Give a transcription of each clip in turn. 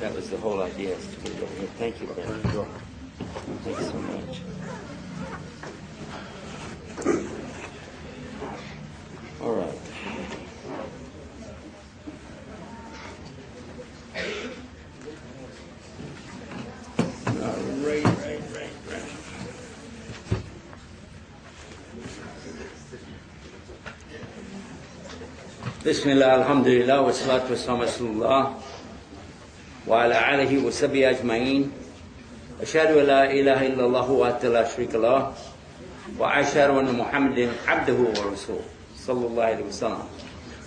That was the whole idea. Thank you, Ben. Thank you so much. All right. Right. Bismillah, alhamdulillah, wa salatu wa salam rasulullah, wa ala alihi wa sahbihi ajma'in. Ashhadu an la ilaha illallah wahdahu la sharika lah, wa ashhadu anna Muhammadan abduhu wa rasuluh, sallallahu alayhi wa sallam.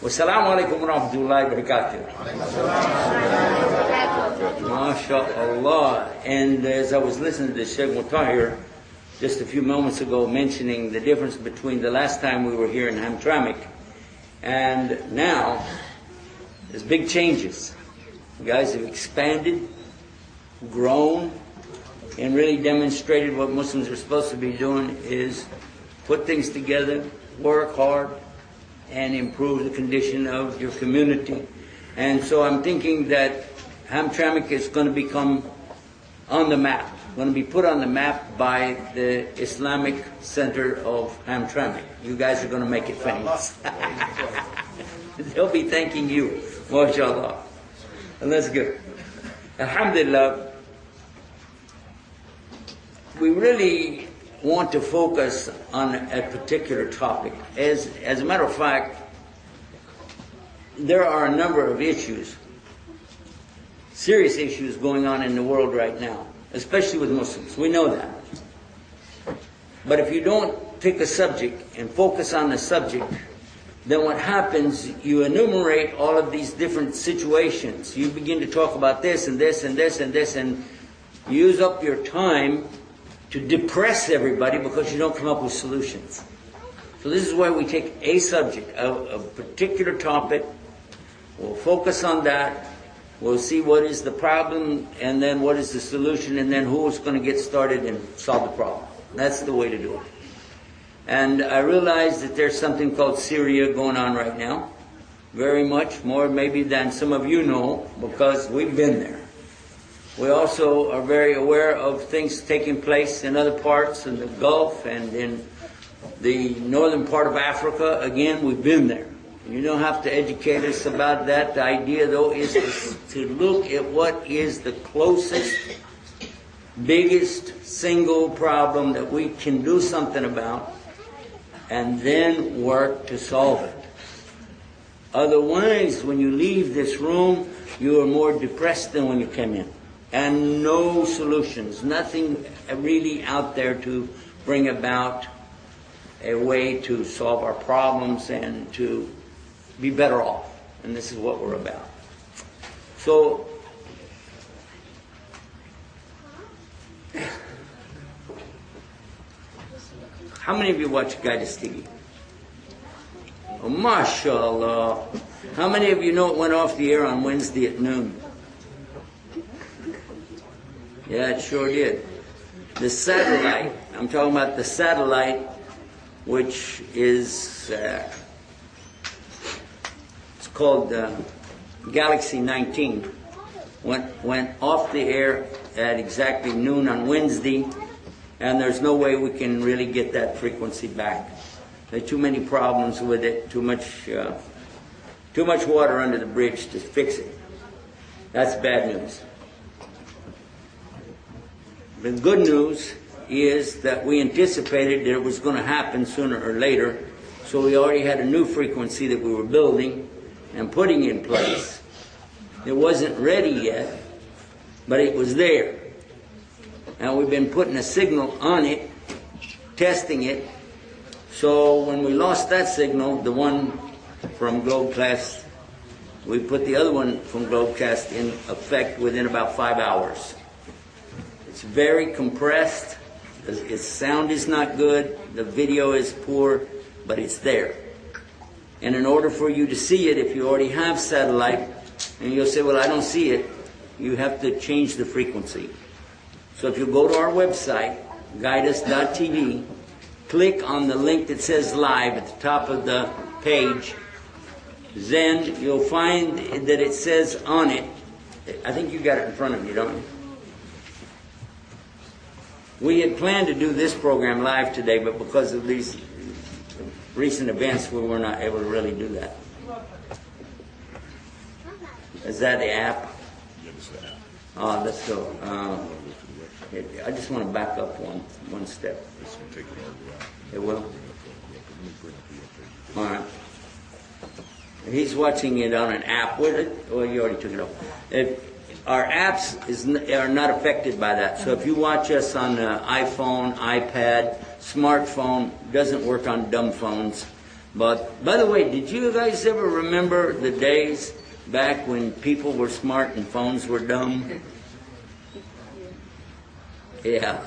Wa assalamu alaikum wa rahmatullahi wa barakatuh. MashaAllah. And as I was listening to Sheikh Mutahir just a few moments ago mentioning the difference between the last time we were here in Hamtramck and now, there's big changes. You guys have expanded, grown, and really demonstrated what Muslims are supposed to be doing is put things together, work hard, and improve the condition of your community. And so I'm thinking that Hamtramck is going to become on the map, going to be put on the map by the Islamic Center of Hamtramck. You guys are going to make it famous. They'll be thanking you, mashallah. And that's good. Alhamdulillah, we really want to focus on a particular topic. As a matter of fact, there are a number of issues, serious issues going on in the world right now, especially with Muslims. We know that. But if you don't pick a subject and focus on the subject, then what happens, you enumerate all of these different situations. You begin to talk about this and this and this and this and use up your time to depress everybody because you don't come up with solutions. So this is why we take a subject, a particular topic, we'll focus on that, we'll see what is the problem and then what is the solution and then who's going to get started and solve the problem. That's the way to do it. And I realize that there's something called Syria going on right now. Very much more maybe than some of you know because we've been there. We also are very aware of things taking place in other parts in the Gulf and in the northern part of Africa. Again, we've been there. You don't have to educate us about that. The idea, though, is to look at what is the closest, biggest single problem that we can do something about and then work to solve it. Otherwise, when you leave this room, you are more depressed than when you came in. And no solutions, nothing really out there to bring about a way to solve our problems and to be better off. And this is what we're about. So, how many of you watch Guidance TV? Oh, mashallah. How many of you know it went off the air on Wednesday at noon? Yeah, it sure did. The satellite, I'm talking about the satellite, which is, it's called Galaxy 19, went off the air at exactly noon on Wednesday, and there's no way we can really get that frequency back. There are too many problems with it, too much water under the bridge to fix it. That's bad news. The good news is that we anticipated that it was going to happen sooner or later, so we already had a new frequency that we were building and putting in place. It wasn't ready yet, but it was there. And we've been putting a signal on it, testing it, so when we lost that signal, the one from Globecast, we put the other one from Globecast in effect within about 5 hours. It's very compressed, its sound is not good, the video is poor, but it's there. And in order for you to see it, if you already have satellite, and you'll say, well, I don't see it, you have to change the frequency. So if you go to our website, guideus.tv, click on the link that says live at the top of the page, then you'll find that it says on it, I think you got it in front of you, don't you? We had planned to do this program live today, but because of these recent events, we were not able to really do that. Is that the app? Oh, let's go. I just want to back up one step. It will? All right. He's watching it on an app. Well, you already took it off. Our apps are not affected by that. So if you watch us on iPhone, iPad, smartphone, doesn't work on dumb phones. But, by the way, did you guys ever remember the days back when people were smart and phones were dumb? Yeah.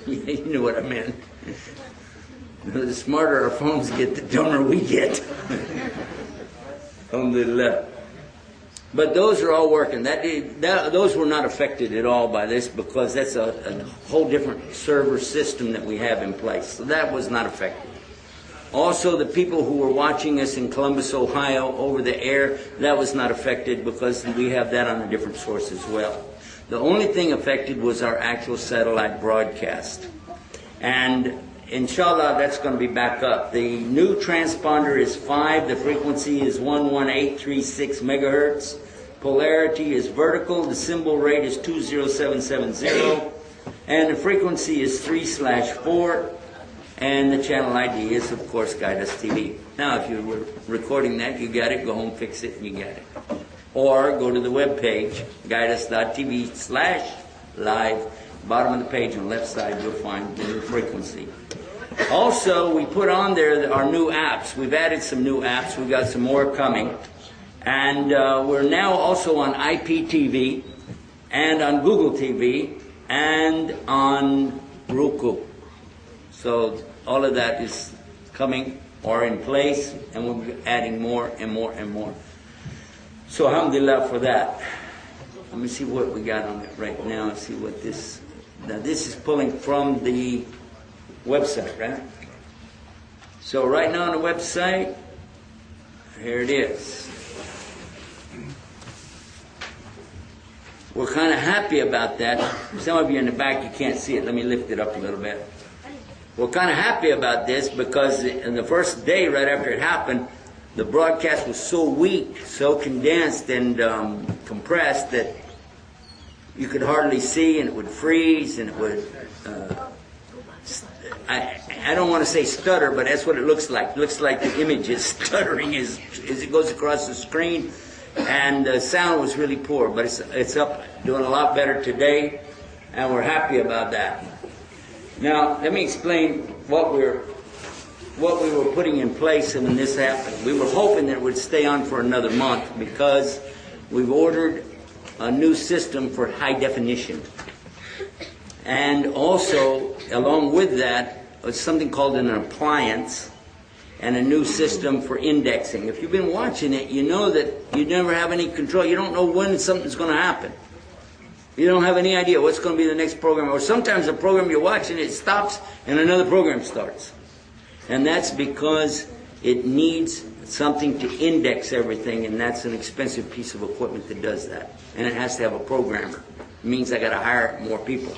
You know what I meant. The smarter our phones get, the dumber we get. Alhamdulillah. But those are all working. Those were not affected at all by this because that's a whole different server system that we have in place. So that was not affected. Also, the people who were watching us in Columbus, Ohio, over the air, that was not affected because we have that on a different source as well. The only thing affected was our actual satellite broadcast. And inshallah, that's going to be back up. The new transponder is 5. The frequency is 11836 megahertz. Polarity is vertical. The symbol rate is 20770. And the frequency is 3/4. And the channel ID is, of course, Guidus TV. Now, if you were recording that, you got it. Go home, fix it, and you got it. Or go to the web page, guidus.tv/live. Bottom of the page on the left side, you'll find the new frequency. Also, we put on there our new apps. We've added some new apps. We've got some more coming. And we're now also on IPTV and on Google TV and on Roku. So all of that is coming or in place, and we'll be adding more and more and more. So alhamdulillah for that. Let me see what we got on it right now. See what this... Now this is pulling from the website, right? So right now on the website, here it is. We're kind of happy about that. Some of you in the back, you can't see it. Let me lift it up a little bit. We're kind of happy about this because in the first day right after it happened, the broadcast was so weak, so condensed and compressed that you could hardly see, and it would freeze, and it would, I don't want to say stutter, but that's what it looks like. It looks like the image is stuttering as it goes across the screen, and the sound was really poor, but it's up, doing a lot better today, and we're happy about that. Now, let me explain what we were putting in place when this happened. We were hoping that it would stay on for another month because we've ordered a new system for high definition. And also, along with that, something called an appliance and a new system for indexing. If you've been watching it, you know that you never have any control. You don't know when something's going to happen. You don't have any idea what's going to be the next program. Or sometimes the program you're watching, it stops and another program starts. And that's because it needs something to index everything, and that's an expensive piece of equipment that does that. And it has to have a programmer. It means I got to hire more people.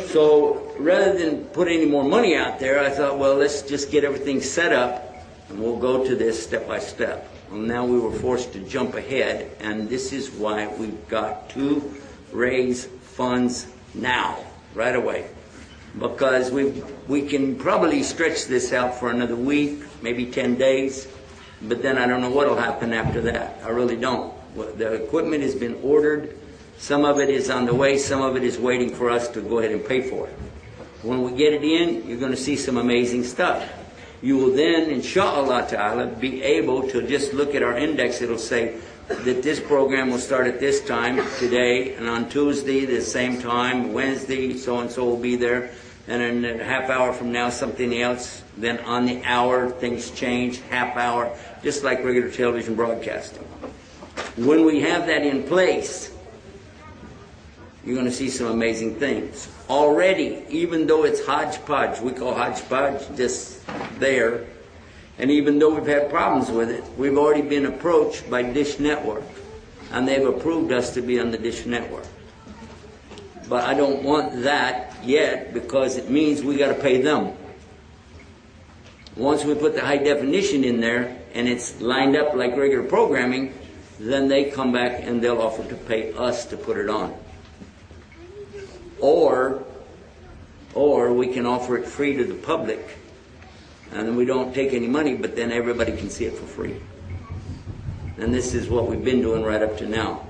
So rather than put any more money out there, I thought, well, let's just get everything set up, and we'll go to this step by step. Well, now we were forced to jump ahead, and this is why we've got to raise funds now, right away. Because we can probably stretch this out for another week, maybe 10 days, but then I don't know what will happen after that. I really don't. The equipment has been ordered. Some of it is on the way. Some of it is waiting for us to go ahead and pay for it. When we get it in, you're going to see some amazing stuff. You will then, inshallah ta'ala, be able to just look at our index. It'll say that this program will start at this time today, and on Tuesday, the same time, Wednesday, so-and-so will be there. And in a half hour from now, something else. Then on the hour, things change, half hour, just like regular television broadcasting. When we have that in place, you're going to see some amazing things. Already, even though it's hodgepodge, we call hodgepodge just there, And even though we've had problems with it, we've already been approached by Dish Network, and they've approved us to be on the Dish Network. But I don't want that yet, because it means we got to pay them. Once we put the high definition in there and it's lined up like regular programming, then they come back and they'll offer to pay us to put it on. Or we can offer it free to the public, and we don't take any money, but then everybody can see it for free. And this is what we've been doing right up to now.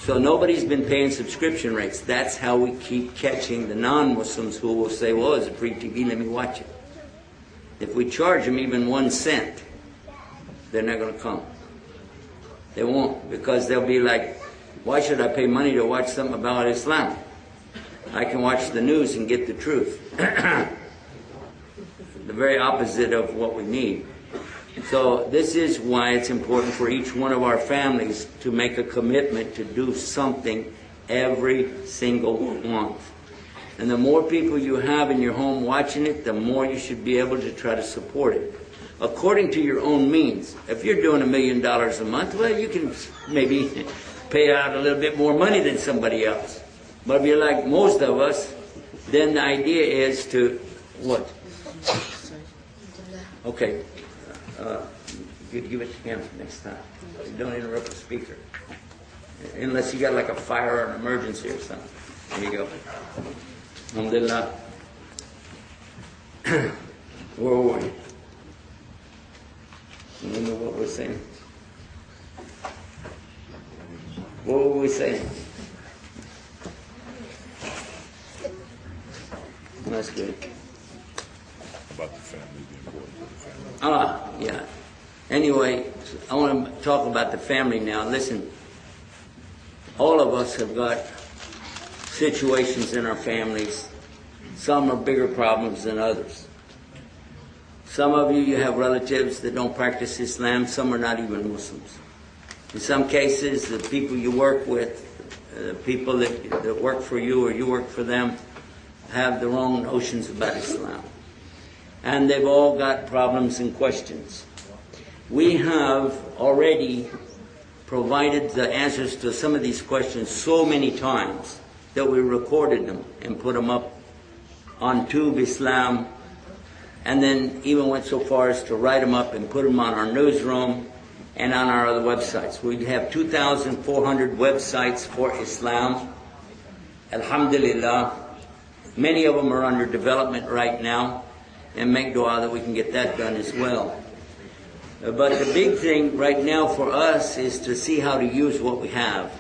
So nobody's been paying subscription rates. That's how we keep catching the non-Muslims who will say, well, it's a free TV, let me watch it. If we charge them even 1 cent, they're not going to come. They won't, because they'll be like, why should I pay money to watch something about Islam? I can watch the news and get the truth. The very opposite of what we need. So this is why it's important for each one of our families to make a commitment to do something every single month. And the more people you have in your home watching it, the more you should be able to try to support it, according to your own means. If you're doing $1 million a month, well, you can maybe pay out a little bit more money than somebody else. But if you're like most of us, then the idea is to, what? Okay. Give it to him next time. Don't interrupt the speaker. Unless you got like a fire or an emergency or something. There you go. Alhamdulillah. Where were we? Remember what we're saying? What were we saying? That's good. About the family, the importance of the family. Yeah. Anyway, I want to talk about the family now. Listen, all of us have got situations in our families. Some are bigger problems than others. Some of you have relatives that don't practice Islam. Some are not even Muslims. In some cases, the people you work with, the people that work for you or you work for them, have the wrong notions about Islam. And they've all got problems and questions. We have already provided the answers to some of these questions so many times that we recorded them and put them up on Tube Islam, and then even went so far as to write them up and put them on our newsroom and on our other websites. We have 2,400 websites for Islam. Alhamdulillah. Many of them are under development right now, and make dua that we can get that done as well. But the big thing right now for us is to see how to use what we have.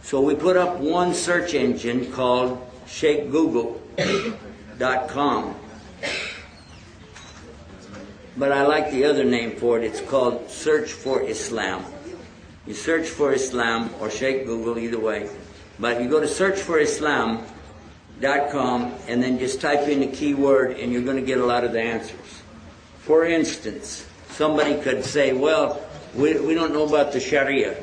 So we put up one search engine called ShakeGoogle.com. But I like the other name for it. It's called Search for Islam. You search for Islam or Shake Google, either way. But you go to searchforislam.com and then just type in a keyword and you're going to get a lot of the answers. For instance, somebody could say, well, we don't know about the Sharia.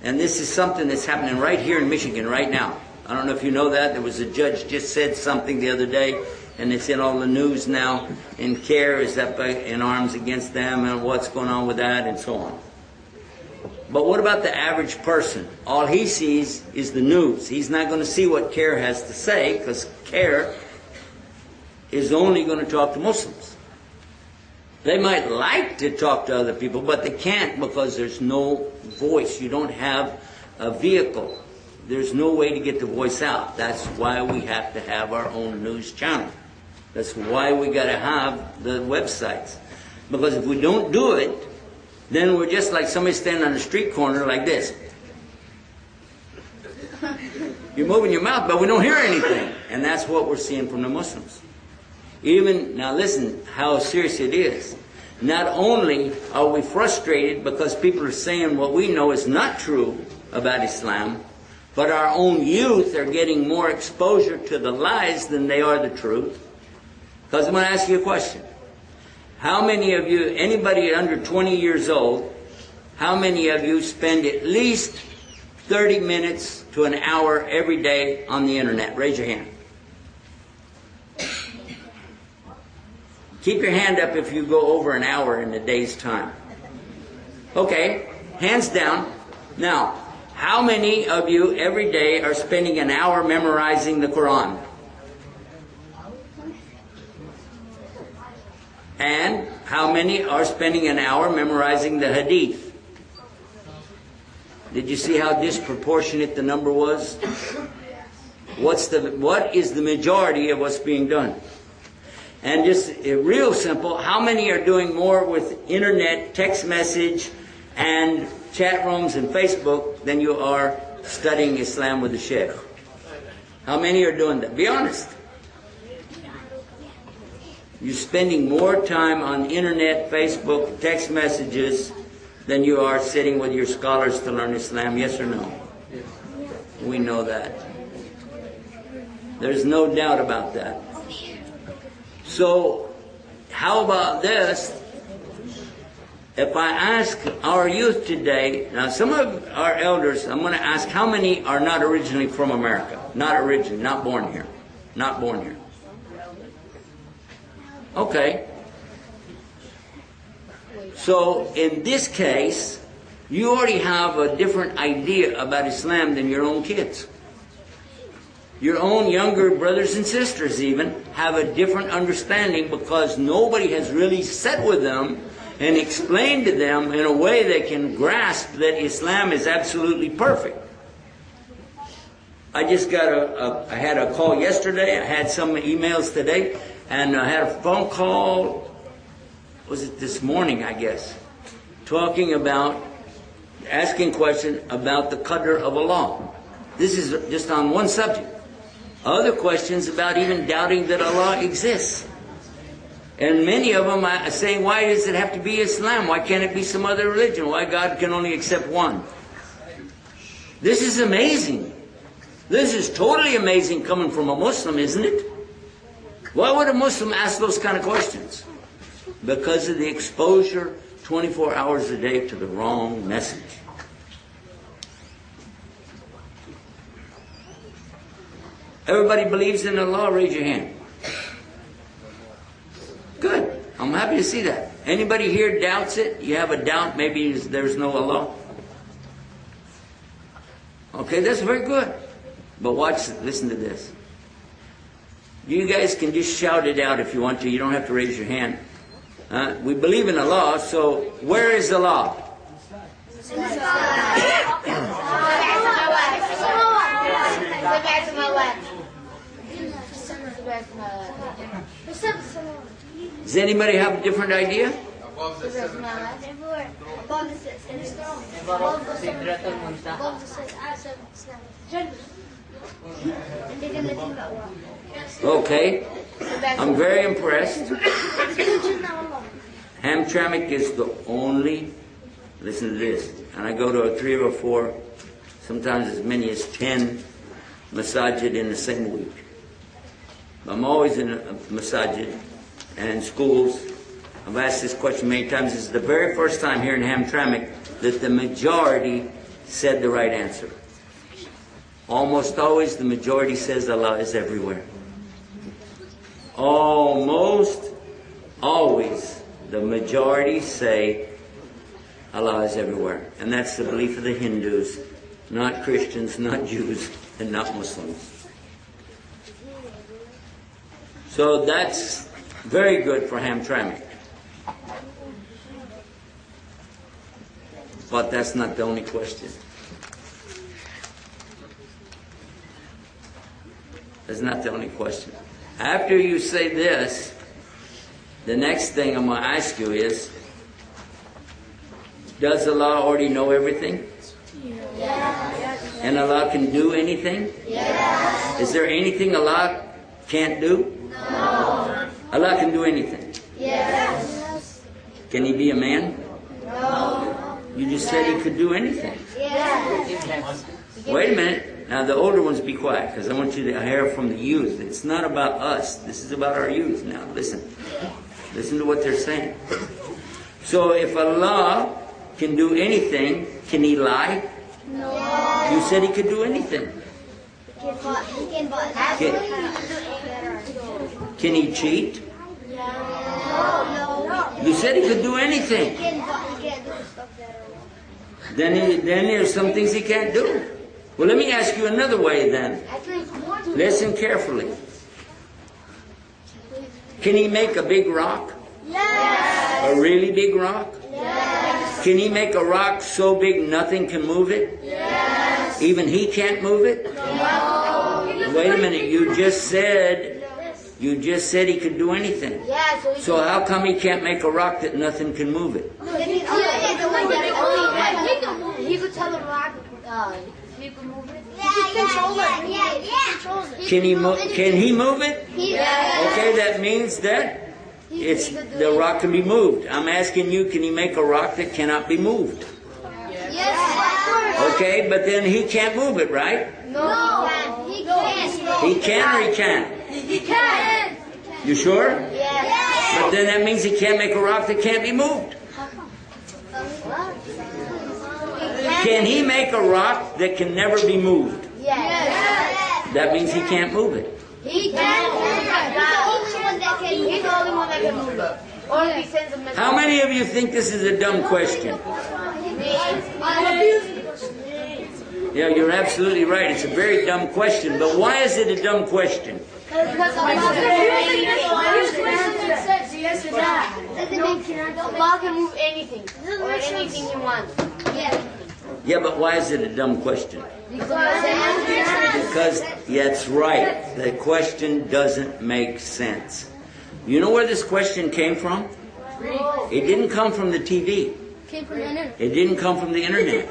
And this is something that's happening right here in Michigan right now. I don't know if you know that. There was a judge just said something the other day, and it's in all the news now, and CARE is up in arms against them and what's going on with that and so on. But what about the average person? All he sees is the news. He's not going to see what CARE has to say, because CARE is only going to talk to Muslims. They might like to talk to other people, but they can't because there's no voice. You don't have a vehicle. There's no way to get the voice out. That's why we have to have our own news channel. That's why we got to have the websites. Because if we don't do it, then we're just like somebody standing on a street corner like this. You're moving your mouth, but we don't hear anything. And that's what we're seeing from the Muslims. Even, now listen how serious it is. Not only are we frustrated because people are saying what we know is not true about Islam, but our own youth are getting more exposure to the lies than they are the truth. Because I'm going to ask you a question. How many of you, anybody under 20 years old, how many of you spend at least 30 minutes to an hour every day on the internet? Raise your hand. Keep your hand up if you go over an hour in a day's time. Okay, hands down. Now, how many of you every day are spending an hour memorizing the Quran? And how many are spending an hour memorizing the Hadith? Did you see how disproportionate the number was? What is the majority of what's being done? And just real simple, how many are doing more with internet, text message, and chat rooms and Facebook than you are studying Islam with the Sheikh? How many are doing that? Be honest. You're spending more time on internet, Facebook, text messages than you are sitting with your scholars to learn Islam, yes or no? We know that. There's no doubt about that. So, how about this? If I ask our youth today, now some of our elders, I'm going to ask how many are not originally from America? Not originally, not born here. Not born here. Okay. So, in this case, you already have a different idea about Islam than your own kids. Your own younger brothers and sisters even have a different understanding because nobody has really sat with them and explained to them in a way they can grasp that Islam is absolutely perfect. I just got I had a call yesterday, I had some emails today, and I had a phone call, was it this morning, I guess, talking about, asking question about the qadr of Allah. This is just on one subject. Other questions about even doubting that Allah exists. And many of them are saying, why does it have to be Islam? Why can't it be some other religion? Why God can only accept one? This is amazing. This is totally amazing coming from a Muslim, isn't it? Why would a Muslim ask those kind of questions? Because of the exposure 24 hours a day to the wrong message. Everybody believes in Allah, raise your hand. Good. I'm happy to see that. Anybody here doubts it? You have a doubt maybe there's no Allah? Okay, that's very good. But listen to this. You guys can just shout it out if you want to. You don't have to raise your hand. We believe in Allah, so where is Allah? Does anybody have a different idea? Okay, I'm very impressed. Hamtramck is the only, listen to this, and I go to 3 or 4, sometimes as many as 10 masajid in the same week. I'm always in a masajid and schools. I've asked this question many times. This is the very first time here in Hamtramck that the majority said the right answer. Almost always the majority says Allah is everywhere. Almost always the majority say Allah is everywhere. And that's the belief of the Hindus, not Christians, not Jews, and not Muslims. So that's very good for Hamtramck. But that's not the only question. That's not the only question. After you say this, the next thing I'm going to ask you is, does Allah already know everything? Yes. And Allah can do anything? Yes. Is there anything Allah can't do? No. Allah can do anything? Yes. Can He be a man? No. You just said He could do anything. Yes. Wait a minute. Now the older ones be quiet, because I want you to hear from the youth. It's not about us. This is about our youth now. Listen. Listen to what they're saying. So if Allah can do anything, can He lie? No. You said He could do anything. Can He cheat? You said he could do anything. Then there's some things he can't do. Well, let me ask you another way then. Listen carefully. Can he make a big rock? Yes. A really big rock? Yes. Can he make a rock so big nothing can move it? Yes. Even he can't move it? No. Wait a minute, you just said he could do anything. Yeah, So how come he can't make a rock that nothing can move it? He could tell the rock he could move it. Can he move it? Yeah. Okay, that means that the rock can be moved. I'm asking you, can he make a rock that cannot be moved? Yes. Okay, but then he can't move it, right? No. He can't. He can or he can't? He can. You sure? Yes. But then that means he can't make a rock that can't be moved. Can he make a rock that can never be moved? Yes. That means he can't move it. He can. He's the only one that can move it. Or if he sends a message. How many of you think this is a dumb question? Yeah, you're absolutely right. It's a very dumb question. But why is it a dumb question? Because Allah can move anything or anything he wants. Yeah, but why is it a dumb question? Because that's right. The question doesn't make sense. You know where this question came from? It didn't come from the TV. It didn't come from the internet.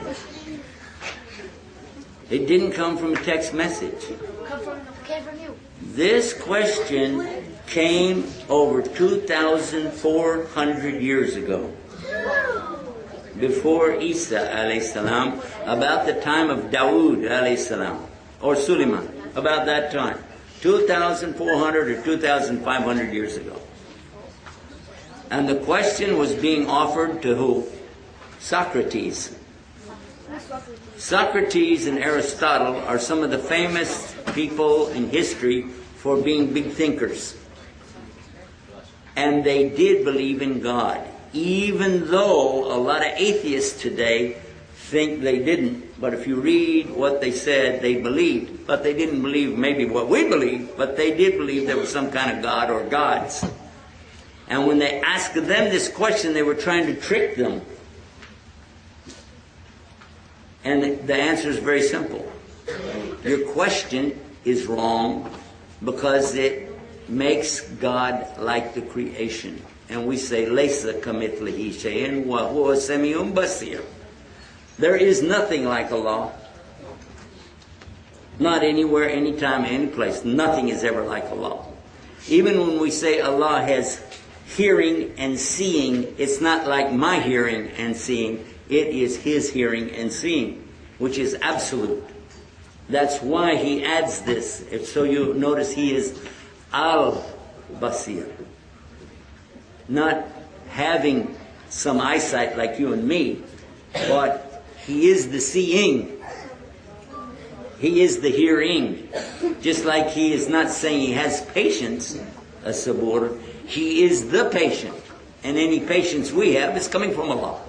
It didn't come from a text message. Came from you. This question came over 2,400 years ago. Before Isa alayhi salam, about the time of Dawood alayhi salam, or Suleiman, about that time. 2,400 or 2,500 years ago. And the question was being offered to who? Socrates. Socrates and Aristotle are some of the famous people in history for being big thinkers. And they did believe in God, even though a lot of atheists today think they didn't. But if you read what they said, they believed. But they didn't believe maybe what we believe, but they did believe there was some kind of God or gods. And when they asked them this question, they were trying to trick them. And the answer is very simple. Your question is wrong because it makes God like the creation. And we say, Laysa kamithlihi shay'un wa huwa sami'un basir. There is nothing like Allah. Not anywhere, anytime, any place. Nothing is ever like Allah. Even when we say Allah has hearing and seeing, it's not like my hearing and seeing. It is His hearing and seeing, which is absolute. That's why He adds this. So you notice He is Al-Basir. Not having some eyesight like you and me, but He is the seeing. He is the hearing. Just like He is not saying He has patience, a sabur, He is the patient. And any patience we have is coming from Allah.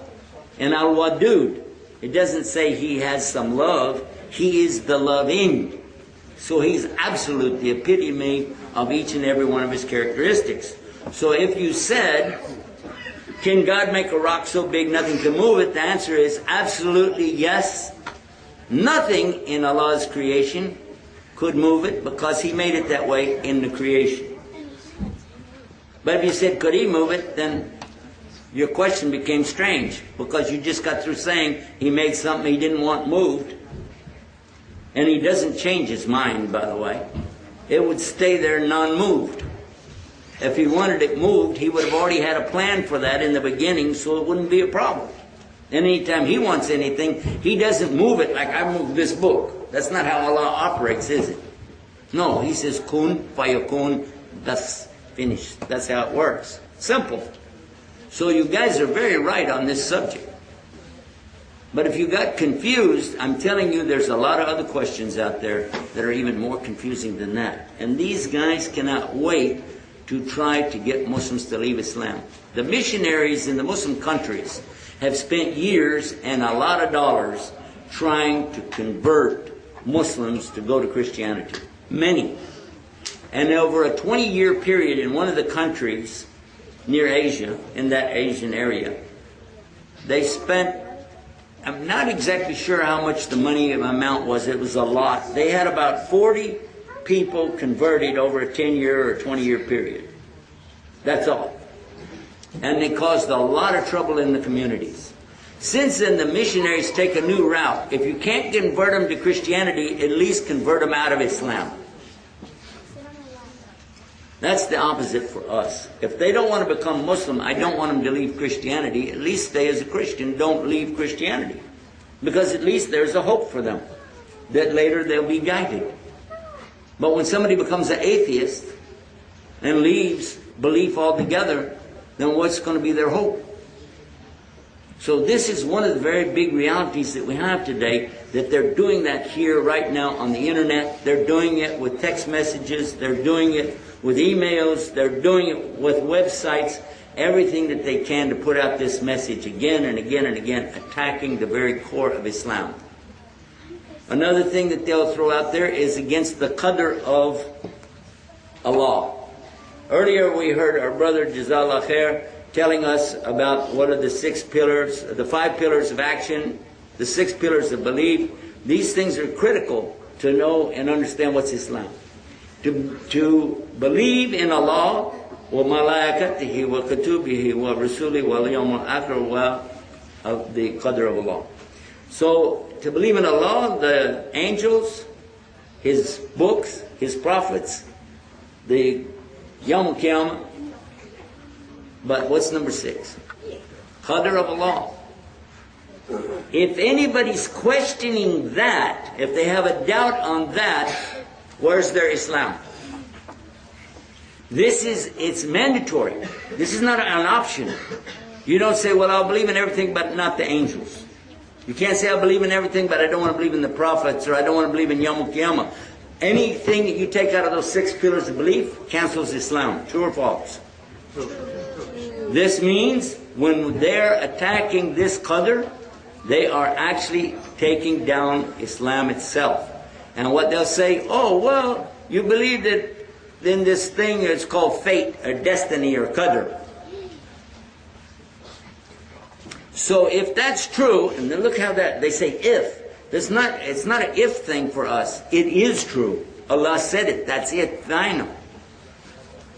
And Al-Wadud, it doesn't say He has some love. He is the loving. So He's absolute, the epitome of each and every one of His characteristics. So if you said, can God make a rock so big nothing can move it? The answer is absolutely yes. Nothing in Allah's creation could move it because He made it that way in the creation. But if you said, could He move it? Then your question became strange because you just got through saying He made something He didn't want moved. And He doesn't change His mind, by the way. It would stay there non-moved. If He wanted it moved, He would have already had a plan for that in the beginning, so it wouldn't be a problem. And anytime He wants anything, He doesn't move it like I moved this book. That's not how Allah operates, is it? No, He says, kun fayakun, that's finished. That's how it works. Simple. So you guys are very right on this subject. But if you got confused, I'm telling you there's a lot of other questions out there that are even more confusing than that. And these guys cannot wait to try to get Muslims to leave Islam. The missionaries in the Muslim countries have spent years and a lot of dollars trying to convert Muslims to go to Christianity. Many. And over a 20-year period in one of the countries near Asia, in that Asian area, they spent, I'm not exactly sure how much the money amount was, it was a lot. They had about 40 people converted over a 10-year or 20-year period. That's all. And they caused a lot of trouble in the communities. Since then, the missionaries take a new route. If you can't convert them to Christianity, at least convert them out of Islam. That's the opposite for us. If they don't want to become Muslim, I don't want them to leave Christianity. At least stay as a Christian. Don't leave Christianity. Because at least there's a hope for them. That later they'll be guided. But when somebody becomes an atheist and leaves belief altogether, then what's going to be their hope? So this is one of the very big realities that we have today, that they're doing that here right now on the internet. They're doing it with text messages. They're doing it with emails. They're doing it with websites. Everything that they can to put out this message again and again and again, attacking the very core of Islam. Another thing that they'll throw out there is against the qadr of Allah. Earlier we heard our brother Jazallah Khair telling us about what are the 6 pillars, the 5 pillars of action, the 6 pillars of belief. These things are critical to know and understand what's Islam. To believe in Allah, wa malaikatihi wa kutubihi wa rasuli wal yawm al-akhir wa of the qadr of Allah. So to believe in Allah, the angels, His books, His prophets, the Yawm al-Qiyamah. But what's number 6? Qadr of Allah. If anybody's questioning that, if they have a doubt on that, where's their Islam? It's mandatory. This is not an option. You don't say, well, I'll believe in everything but not the angels. You can't say I believe in everything but I don't want to believe in the prophets, or I don't want to believe in Yawm al-Qiyamah. Anything that you take out of those 6 pillars of belief cancels Islam. True or false? This means when they're attacking this qadr, they are actually taking down Islam itself. And what they'll say, oh, well, you believe that in this thing it's called fate or destiny or qadr. So if that's true, and then look how that, they say if. It's not an if thing for us. It is true. Allah said it. That's it. Final.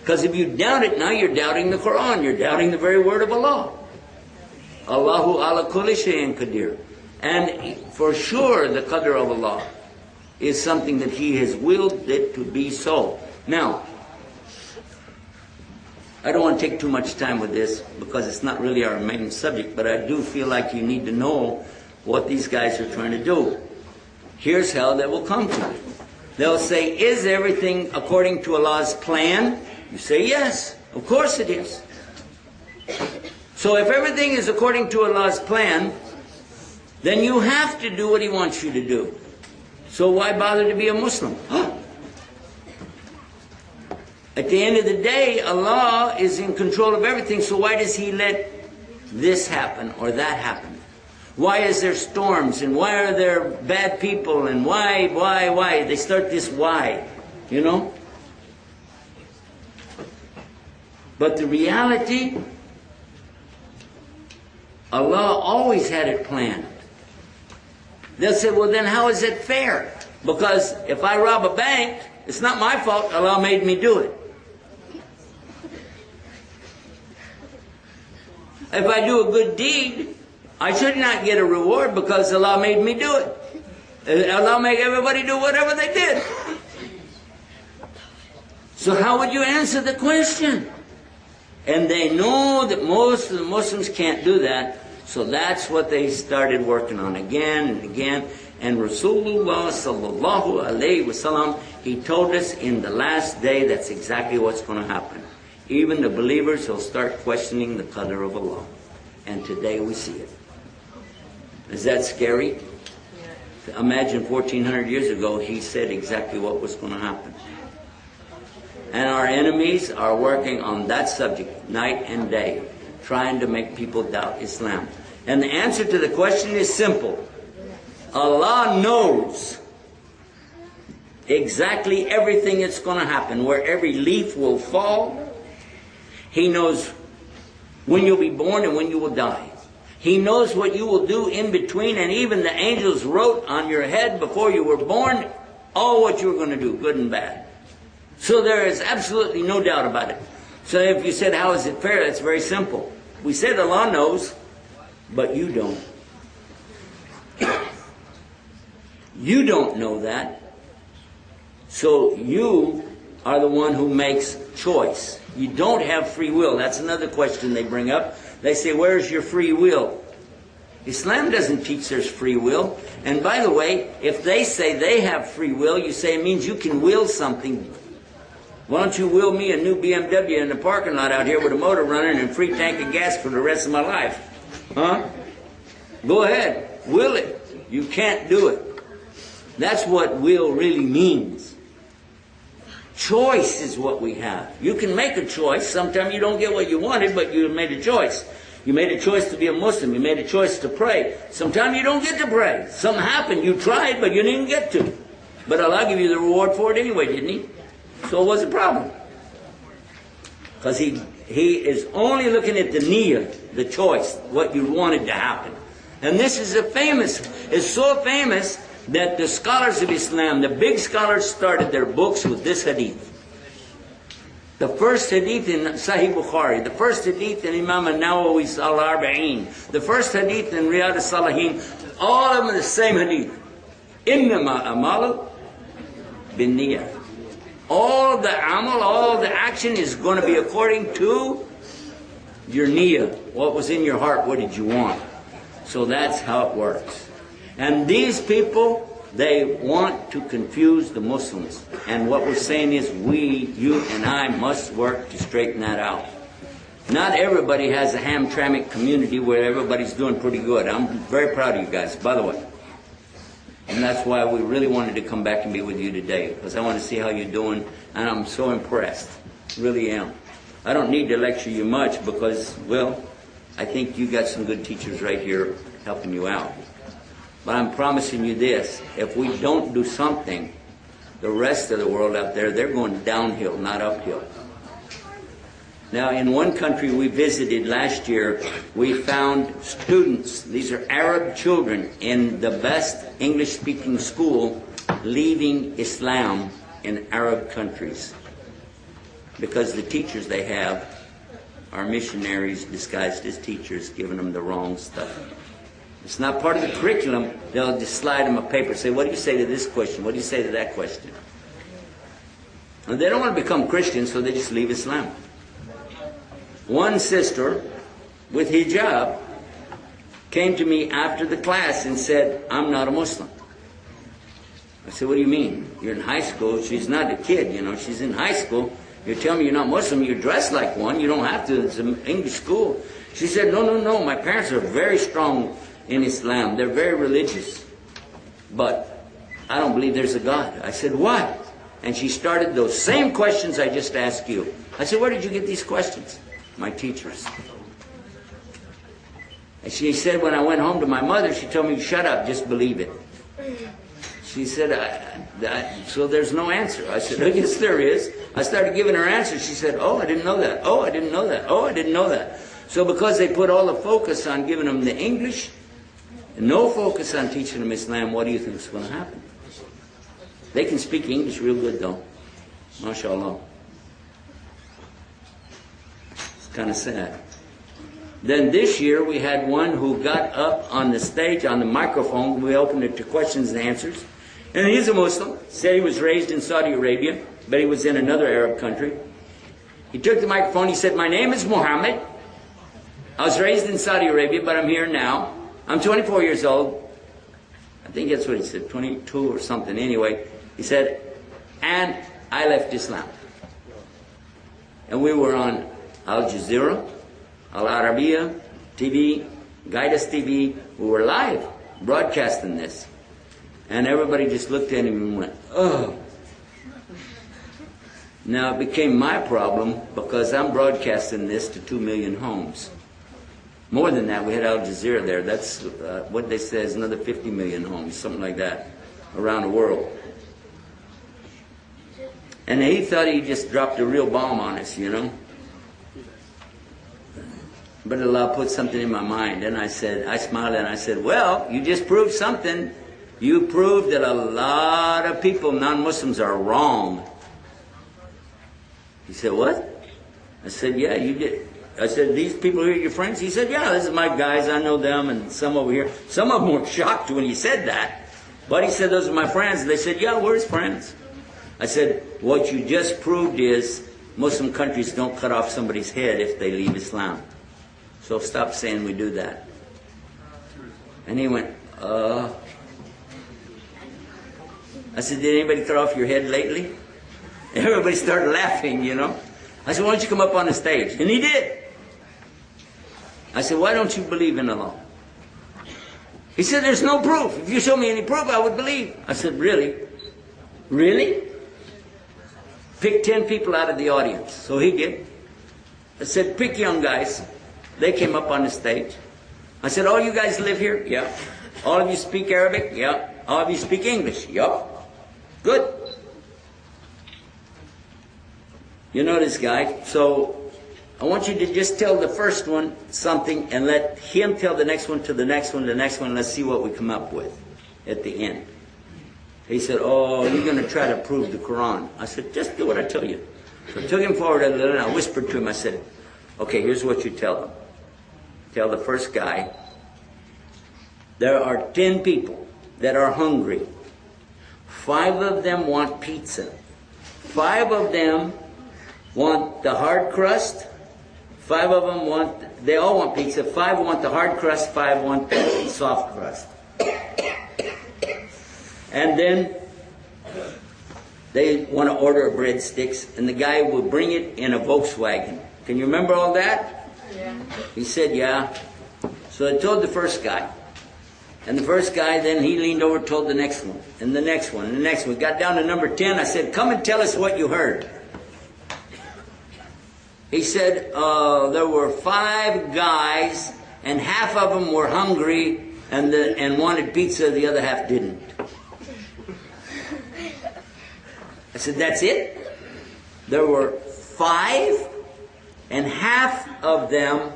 Because if you doubt it, now you're doubting the Quran. You're doubting the very word of Allah. Allahu ala kulli shay'in qadir. And for sure the qadr of Allah is something that He has willed it to be so. Now, I don't want to take too much time with this because it's not really our main subject, but I do feel like you need to know what these guys are trying to do. Here's how they will come to it. They'll say, is everything according to Allah's plan? You say, yes, of course it is. So if everything is according to Allah's plan, then you have to do what He wants you to do. So why bother to be a Muslim? At the end of the day, Allah is in control of everything, so why does He let this happen or that happen? Why is there storms, and why are there bad people, and why? They start this why, you know? But the reality, Allah always had it planned. They'll say, well then how is it fair? Because if I rob a bank, it's not my fault, Allah made me do it. If I do a good deed, I should not get a reward because Allah made me do it. Allah made everybody do whatever they did. So how would you answer the question? And they know that most of the Muslims can't do that, so that's what they started working on again and again. And Rasulullah sallallahu alayhi wasallam, he told us in the last day that's exactly what's going to happen. Even the believers will start questioning the qadr of Allah. And today we see it. Is that scary? Imagine 1400 years ago he said exactly what was going to happen. And our enemies are working on that subject night and day, trying to make people doubt Islam. And the answer to the question is simple. Allah knows exactly everything that's going to happen, where every leaf will fall. He knows when you'll be born and when you will die. He knows what you will do in between, and even the angels wrote on your head before you were born all what you were going to do, good and bad. So there is absolutely no doubt about it. So if you said, how is it fair? It's very simple. We said Allah knows, but you don't. You don't know that. So you are the one who makes choice. You don't have free will. That's another question they bring up. They say, where's your free will? Islam doesn't teach there's free will. And by the way, if they say they have free will, you say it means you can will something. Why don't you will me a new BMW in the parking lot out here with a motor running and a free tank of gas for the rest of my life? Huh? Go ahead. Will it. You can't do it. That's what will really means. Choice is what we have. You can make a choice. Sometimes you don't get what you wanted, but you made a choice. You made a choice to be a Muslim. You made a choice to pray. Sometimes you don't get to pray. Something happened. You tried, but you didn't get to. But Allah gave you the reward for it anyway, didn't He? So what's the problem? Because he is only looking at the niyyah, the choice, what you wanted to happen. And this is it's so famous that the scholars of Islam, the big scholars, started their books with this hadith. The first hadith in Sahih Bukhari, the first hadith in Imam al-Nawawi's Al-Arba'in, the first hadith in Riyadh al-Salihin, all of them the same hadith. Innama amalu bin niyyah. All the amal, all the action is going to be according to your niyyah. What was in your heart, what did you want? So that's how it works. And these people, they want to confuse the Muslims. And what we're saying is you and I must work to straighten that out. Not everybody has a Hamtramck community where everybody's doing pretty good. I'm very proud of you guys, by the way. And that's why we really wanted to come back and be with you today, because I want to see how you're doing, and I'm so impressed. Really am. I don't need to lecture you much because, well, I think you got some good teachers right here helping you out. But I'm promising you this, if we don't do something, the rest of the world out there, they're going downhill, not uphill. Now, in one country we visited last year, we found students, these are Arab children, in the best English-speaking school, leaving Islam in Arab countries. Because the teachers they have are missionaries disguised as teachers, giving them the wrong stuff. It's not part of the curriculum. They'll just slide them a paper, say, what do you say to this question? What do you say to that question? And they don't want to become Christians, so they just leave Islam. One sister with hijab came to me after the class and said, I'm not a Muslim. I said, what do you mean? You're in high school. She's not a kid, you know. She's in high school. You're telling me you're not Muslim. You dress like one. You don't have to. It's an English school. She said, no. My parents are very strong in Islam. They're very religious. But I don't believe there's a God. I said, what? And she started those same questions I just asked you. I said, where did you get these questions? My teachers. And she said, when I went home to my mother, she told me, shut up, just believe it. She said, so there's no answer. I said, oh, yes, there is. I started giving her answers. She said, oh, I didn't know that. Oh, I didn't know that. Oh, I didn't know that. So because they put all the focus on giving them the English, and no focus on teaching them Islam, what do you think is going to happen? They can speak English real good, though. MashaAllah. It's kind of sad. Then this year we had one who got up on the stage, on the microphone. We opened it to questions and answers. And he's a Muslim. Said he was raised in Saudi Arabia, but he was in another Arab country. He took the microphone. He said, my name is Muhammad. I was raised in Saudi Arabia, but I'm here now. I'm 24 years old. I think that's what he said, 22 or something. Anyway, he said, and I left Islam. And we were on Al Jazeera, Al Arabiya TV, Guidance TV. We were live broadcasting this. And everybody just looked at him and went, oh. Now, it became my problem because I'm broadcasting this to 2 million homes. More than that, we had Al Jazeera there. That's what they say is another 50 million homes, something like that, around the world. And he thought he just dropped a real bomb on us, you know. But Allah put something in my mind, and I smiled and I said, well, you just proved something. You proved that a lot of people, non-Muslims, are wrong. He said, what? I said, yeah, you did. I said, these people here are your friends? He said, yeah, this is my guys, I know them, and some over here. Some of them were shocked when he said that. But he said, those are my friends. And they said, yeah, we're his friends. I said, what you just proved is Muslim countries don't cut off somebody's head if they leave Islam. So stop saying we do that. And he went, I said, did anybody cut off your head lately? Everybody started laughing, you know. I said, why don't you come up on the stage? And he did. I said, why don't you believe in Allah? He said, there's no proof. If you show me any proof, I would believe. I said, really? Really? Pick 10 people out of the audience. So he did. I said, pick young guys. They came up on the stage. I said, all you guys live here? Yeah. All of you speak Arabic? Yeah. All of you speak English? Yeah. Good. You know this guy. So I want you to just tell the first one something and let him tell the next one to the next one, the next one. Let's see what we come up with at the end. He said, oh, you're going to try to prove the Quran. I said, just do what I tell you. So I took him forward and then I whispered to him. I said, okay, here's what you tell him. Tell the first guy, there are 10 people that are hungry. 5 of them want pizza. 5 of them want the hard crust. 5 of them they all want pizza. 5 want the hard crust, 5 want the soft crust. And then they want to order breadsticks, and the guy will bring it in a Volkswagen. Can you remember all that? Yeah. He said, yeah. So I told the first guy. And the first guy, then he leaned over and told the next one, and the next one, and the next one. Got down to number 10. I said, come and tell us what you heard. He said, there were 5 guys, and half of them were hungry and wanted pizza, the other half didn't. I said, that's it? There were 5, and half of them...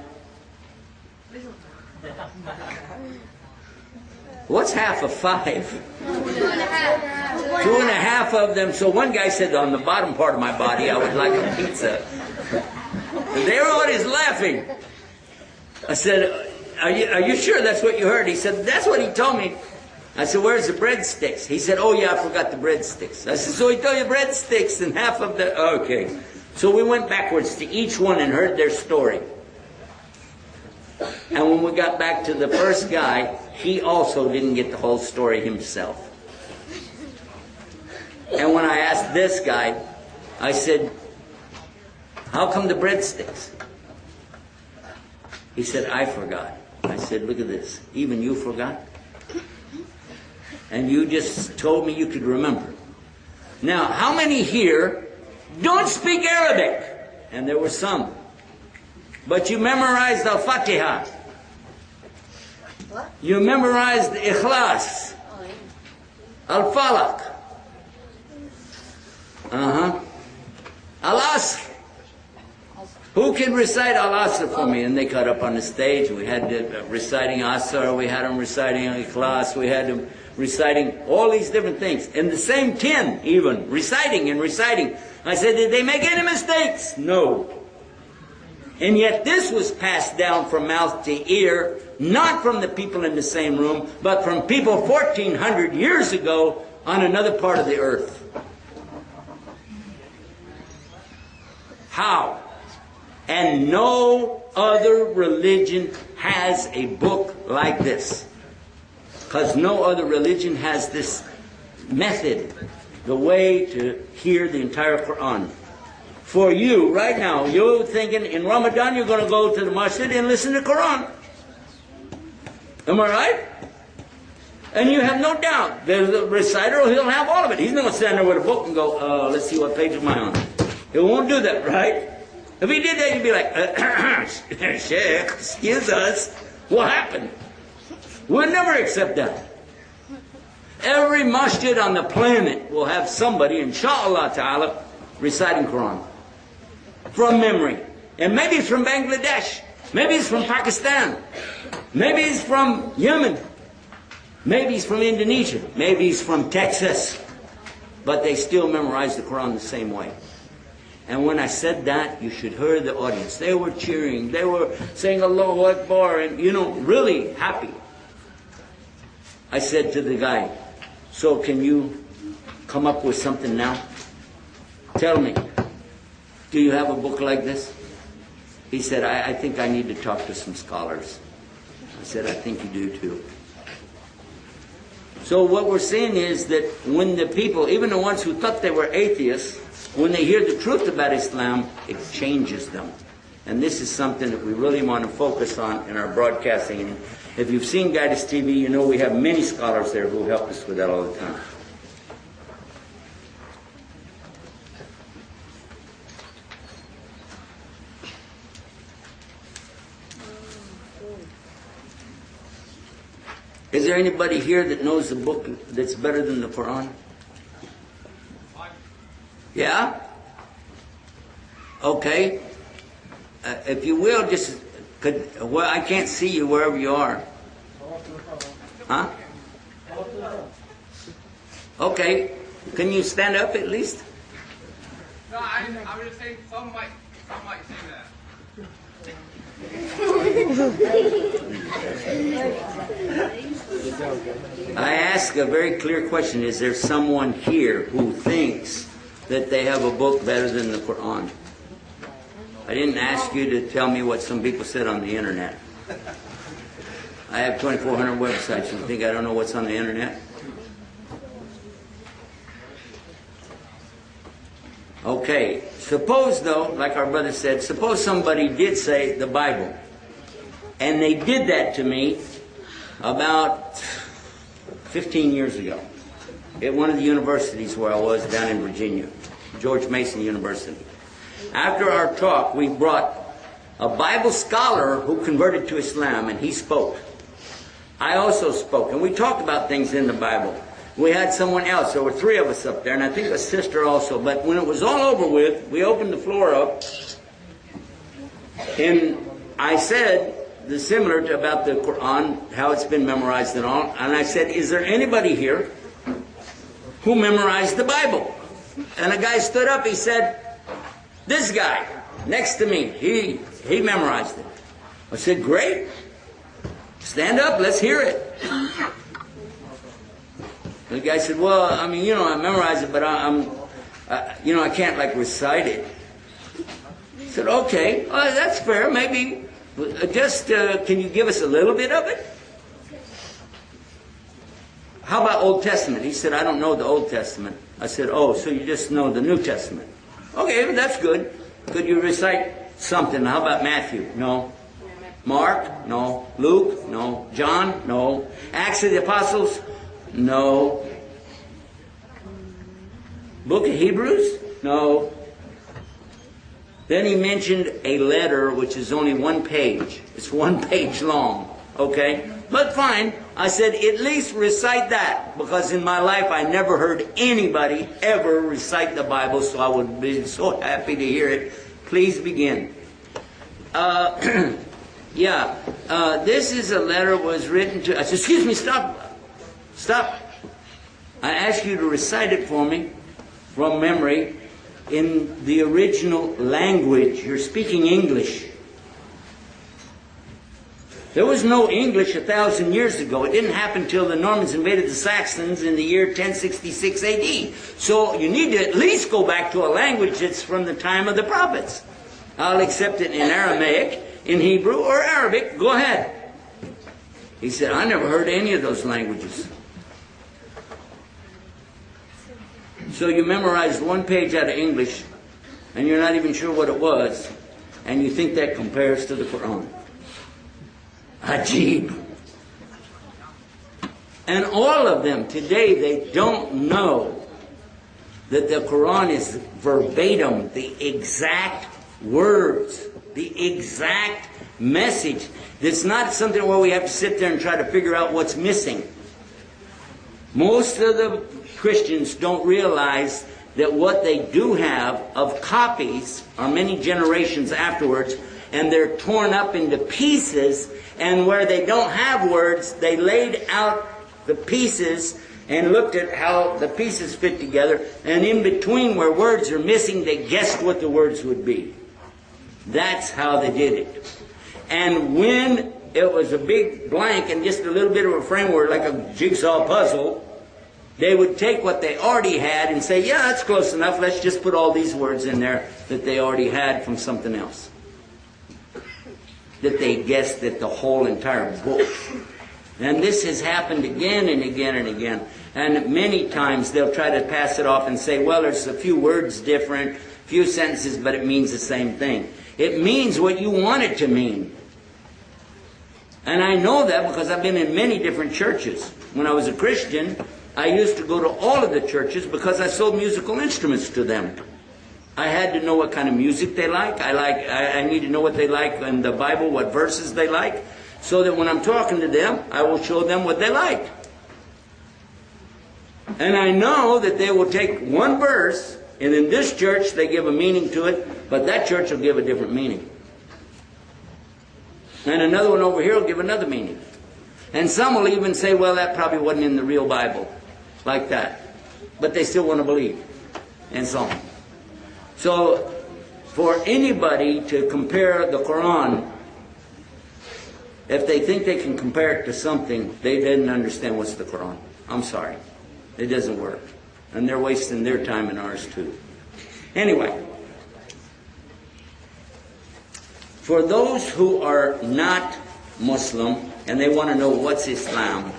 What's half of 5? 2.5. 2.5 of them. So one guy said, on the bottom part of my body, I would like a pizza. And everybody's laughing. I said, are you sure that's what you heard? He said, that's what he told me. I said, where's the breadsticks? He said, oh yeah, I forgot the breadsticks. I said, so he told you breadsticks and half of the... Okay. So we went backwards to each one and heard their story. And when we got back to the first guy, he also didn't get the whole story himself. And when I asked this guy, I said, how come the breadsticks? He said, I forgot. I said, look at this. Even you forgot? And you just told me you could remember. Now, how many here don't speak Arabic? And there were some. But you memorized Al-Fatiha. What? You memorized Ikhlas. Al-Falaq. Al-Asr. Who can recite Al-Asr for me? And they got up on the stage. We had them reciting Asr. We had them reciting Ikhlas. We had them reciting all these different things. And the same 10 even. Reciting and reciting. I said, did they make any mistakes? No. And yet this was passed down from mouth to ear, not from the people in the same room, but from people 1,400 years ago on another part of the earth. How? And no other religion has a book like this. Because no other religion has this method, the way to hear the entire Quran. For you, right now, you're thinking in Ramadan you're going to go to the masjid and listen to Quran. Am I right? And you have no doubt. There's a reciter, he'll have all of it. He's not going to stand there with a book and go, let's see what page am I on. It won't do that, right? If he did that, you'd be like, Sheikh, excuse us. What happened? We'll never accept that. Every masjid on the planet will have somebody, inshallah ta'ala, reciting Quran. From memory. And maybe it's from Bangladesh. Maybe it's from Pakistan. Maybe it's from Yemen. Maybe it's from Indonesia. Maybe it's from Texas. But they still memorize the Quran the same way. And when I said that, you should hear the audience. They were cheering. They were saying Allahu Akbar and, really happy. I said to the guy, so can you come up with something now? Tell me, do you have a book like this? He said, I think I need to talk to some scholars. I said, I think you do too. So what we're saying is that when the people, even the ones who thought they were atheists, when they hear the truth about Islam, it changes them. And this is something that we really want to focus on in our broadcasting. And if you've seen Guidance TV, you know we have many scholars there who help us with that all the time. Is there anybody here that knows the book that's better than the Quran? Yeah? Okay. If you will, well, I can't see you wherever you are. Huh? Okay. Can you stand up at least? No, I was just saying some might say that. I ask a very clear question. Is there someone here who thinks that they have a book better than the Quran? I didn't ask you to tell me what some people said on the internet. I have 2,400 websites. You think I don't know what's on the internet? Okay. Suppose though, like our brother said, suppose somebody did say the Bible. And they did that to me about 15 years ago at one of the universities where I was down in Virginia, George Mason University. After our talk, we brought a Bible scholar who converted to Islam, and he spoke. I also spoke, and we talked about things in the Bible. We had someone else. There were 3 of us up there, and I think a sister also. But when it was all over with, we opened the floor up, and I said the similar to about the Quran, how it's been memorized and all. And I said, is there anybody here who memorized the Bible? And a guy stood up. He said, this guy next to me, he memorized it. I said, great. Stand up. Let's hear it. The guy said, well, I mean, I memorize it, but I can't like recite it. I said, okay, that's fair. Maybe just can you give us a little bit of it? How about Old Testament? He said, I don't know the Old Testament. I said, oh, so you just know the New Testament. Okay, that's good. Could you recite something? How about Matthew? No. Mark? No. Luke? No. John? No. Acts of the Apostles? No. Book of Hebrews? No. Then he mentioned a letter which is only 1 page. It's 1 page long. Okay? But fine. I said, at least recite that. Because in my life I never heard anybody ever recite the Bible, so I would be so happy to hear it. Please begin. This is a letter was written to... I said, excuse me, stop. Stop. I ask you to recite it for me from memory in the original language. You're speaking English. There was no English 1,000 years ago. It didn't happen until the Normans invaded the Saxons in the year 1066 AD. So you need to at least go back to a language that's from the time of the prophets. I'll accept it in Aramaic, in Hebrew, or Arabic. Go ahead. He said, I never heard any of those languages. So you memorized 1 page out of English, and you're not even sure what it was, and you think that compares to the Quran. Ajib. And all of them today, they don't know that the Quran is verbatim, the exact words, the exact message. It's not something where we have to sit there and try to figure out what's missing. Most of the Christians don't realize that what they do have of copies are many generations afterwards, and they're torn up into pieces, and where they don't have words, they laid out the pieces and looked at how the pieces fit together, and in between where words are missing, they guessed what the words would be. That's how they did it. And when it was a big blank and just a little bit of a framework, like a jigsaw puzzle, they would take what they already had and say, yeah, that's close enough, let's just put all these words in there that they already had from something else. That they guessed at the whole entire book. And this has happened again and again and again. And many times they'll try to pass it off and say, well, there's a few words different, few sentences, but it means the same thing. It means what you want it to mean. And I know that because I've been in many different churches. When I was a Christian, I used to go to all of the churches because I sold musical instruments to them. I had to know what kind of music they like. I need to know what they like in the Bible, what verses they like, so that when I'm talking to them, I will show them what they like. And I know that they will take one verse, and in this church they give a meaning to it, but that church will give a different meaning. And another one over here will give another meaning. And some will even say, well, that probably wasn't in the real Bible, like that. But they still want to believe, and so on. So, for anybody to compare the Quran, if they think they can compare it to something, they didn't understand what's the Quran. I'm sorry. It doesn't work. And they're wasting their time and ours too. Anyway, for those who are not Muslim and they want to know what's Islam,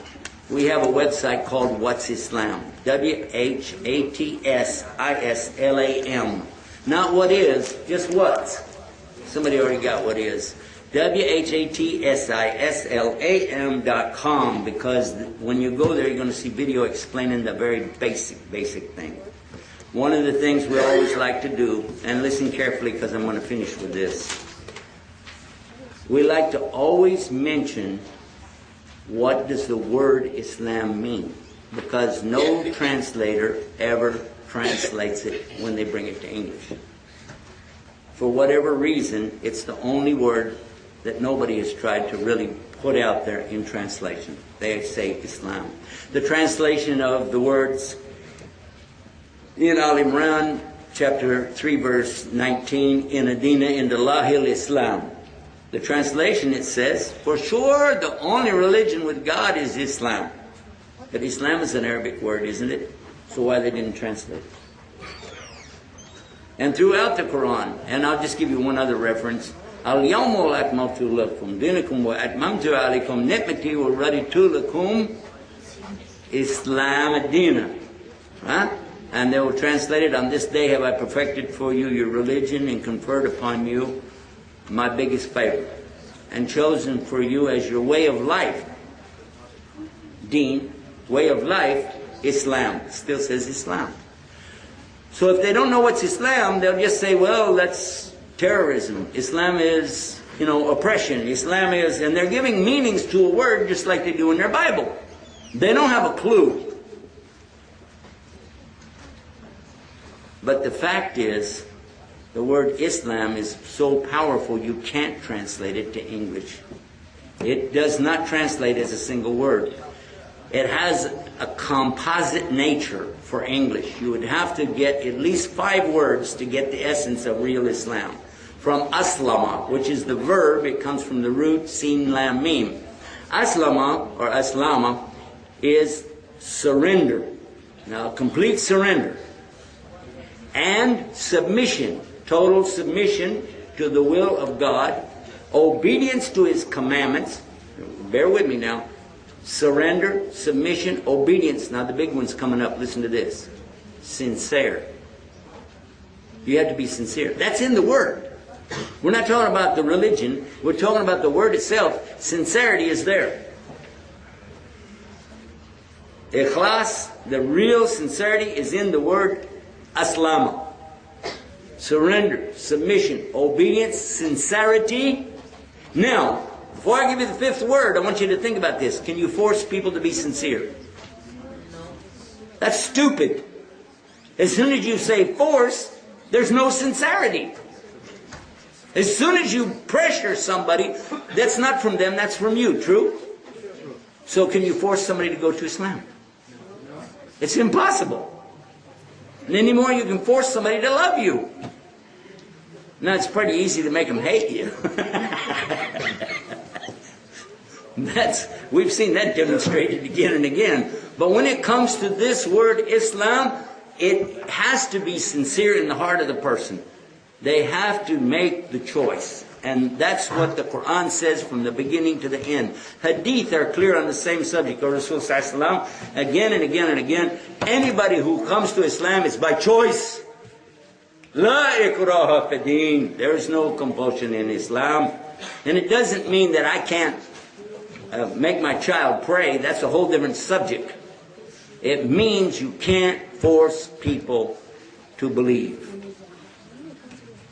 we have a website called What's Islam. WHATSISLAM. Not what is, just what. Somebody already got what is. WHATSISLAM.com, because when you go there, you're going to see video explaining the very basic thing. One of the things we always like to do, and listen carefully because I'm going to finish with this, we like to always mention what does the word Islam mean, because no translator ever translates it when they bring it to English. For whatever reason, it's the only word that nobody has tried to really put out there in translation. They say Islam. The translation of the words in Al Imran, chapter 3, verse 19, in Adina in the Lahil Islam. The translation, it says, for sure the only religion with God is Islam. But Islam is an Arabic word, isn't it? So why they didn't translate it? And throughout the Quran, and I'll just give you one other reference, Al-Yawmu akmaltu lakum dinakum wa atmamtu alaykum ni'mati wa raditu lakum Islam ad-dina. Huh? And they will translate it, on this day have I perfected for you your religion and conferred upon you my biggest favor, and chosen for you as your way of life, deen, way of life, Islam. It still says Islam. So if they don't know what's Islam, they'll just say, well, that's terrorism. Islam is, oppression. Islam is, and they're giving meanings to a word just like they do in their Bible. They don't have a clue. But the fact is, the word Islam is so powerful you can't translate it to English. It does not translate as a single word. It has a composite nature for English. You would have to get at least 5 words to get the essence of real Islam. From aslama, which is the verb, it comes from the root sin lam mim. Aslama, or aslama, is surrender. Now, complete surrender. And submission, total submission to the will of God, obedience to His commandments. Bear with me now. Surrender, submission, obedience. Now the big one's coming up. Listen to this. Sincere. You have to be sincere. That's in the word. We're not talking about the religion. We're talking about the word itself. Sincerity is there. Ikhlas, the real sincerity, is in the word Aslama. Surrender, submission, obedience, sincerity. Now, before I give you the fifth word, I want you to think about this. Can you force people to be sincere? That's stupid. As soon as you say force, there's no sincerity. As soon as you pressure somebody, that's not from them, that's from you. True? So can you force somebody to go to Islam? It's impossible. And anymore you can force somebody to love you. Now it's pretty easy to make them hate you. We've seen that demonstrated again and again. But when it comes to this word Islam, it has to be sincere in the heart of the person. They have to make the choice. And that's what the Quran says from the beginning to the end. Hadith are clear on the same subject. Or Rasul Sallallahu again and again and again. Anybody who comes to Islam is by choice. La ikraha fi din. There is no compulsion in Islam. And it doesn't mean that I can't make my child pray. That's a whole different subject. It means you can't force people to believe.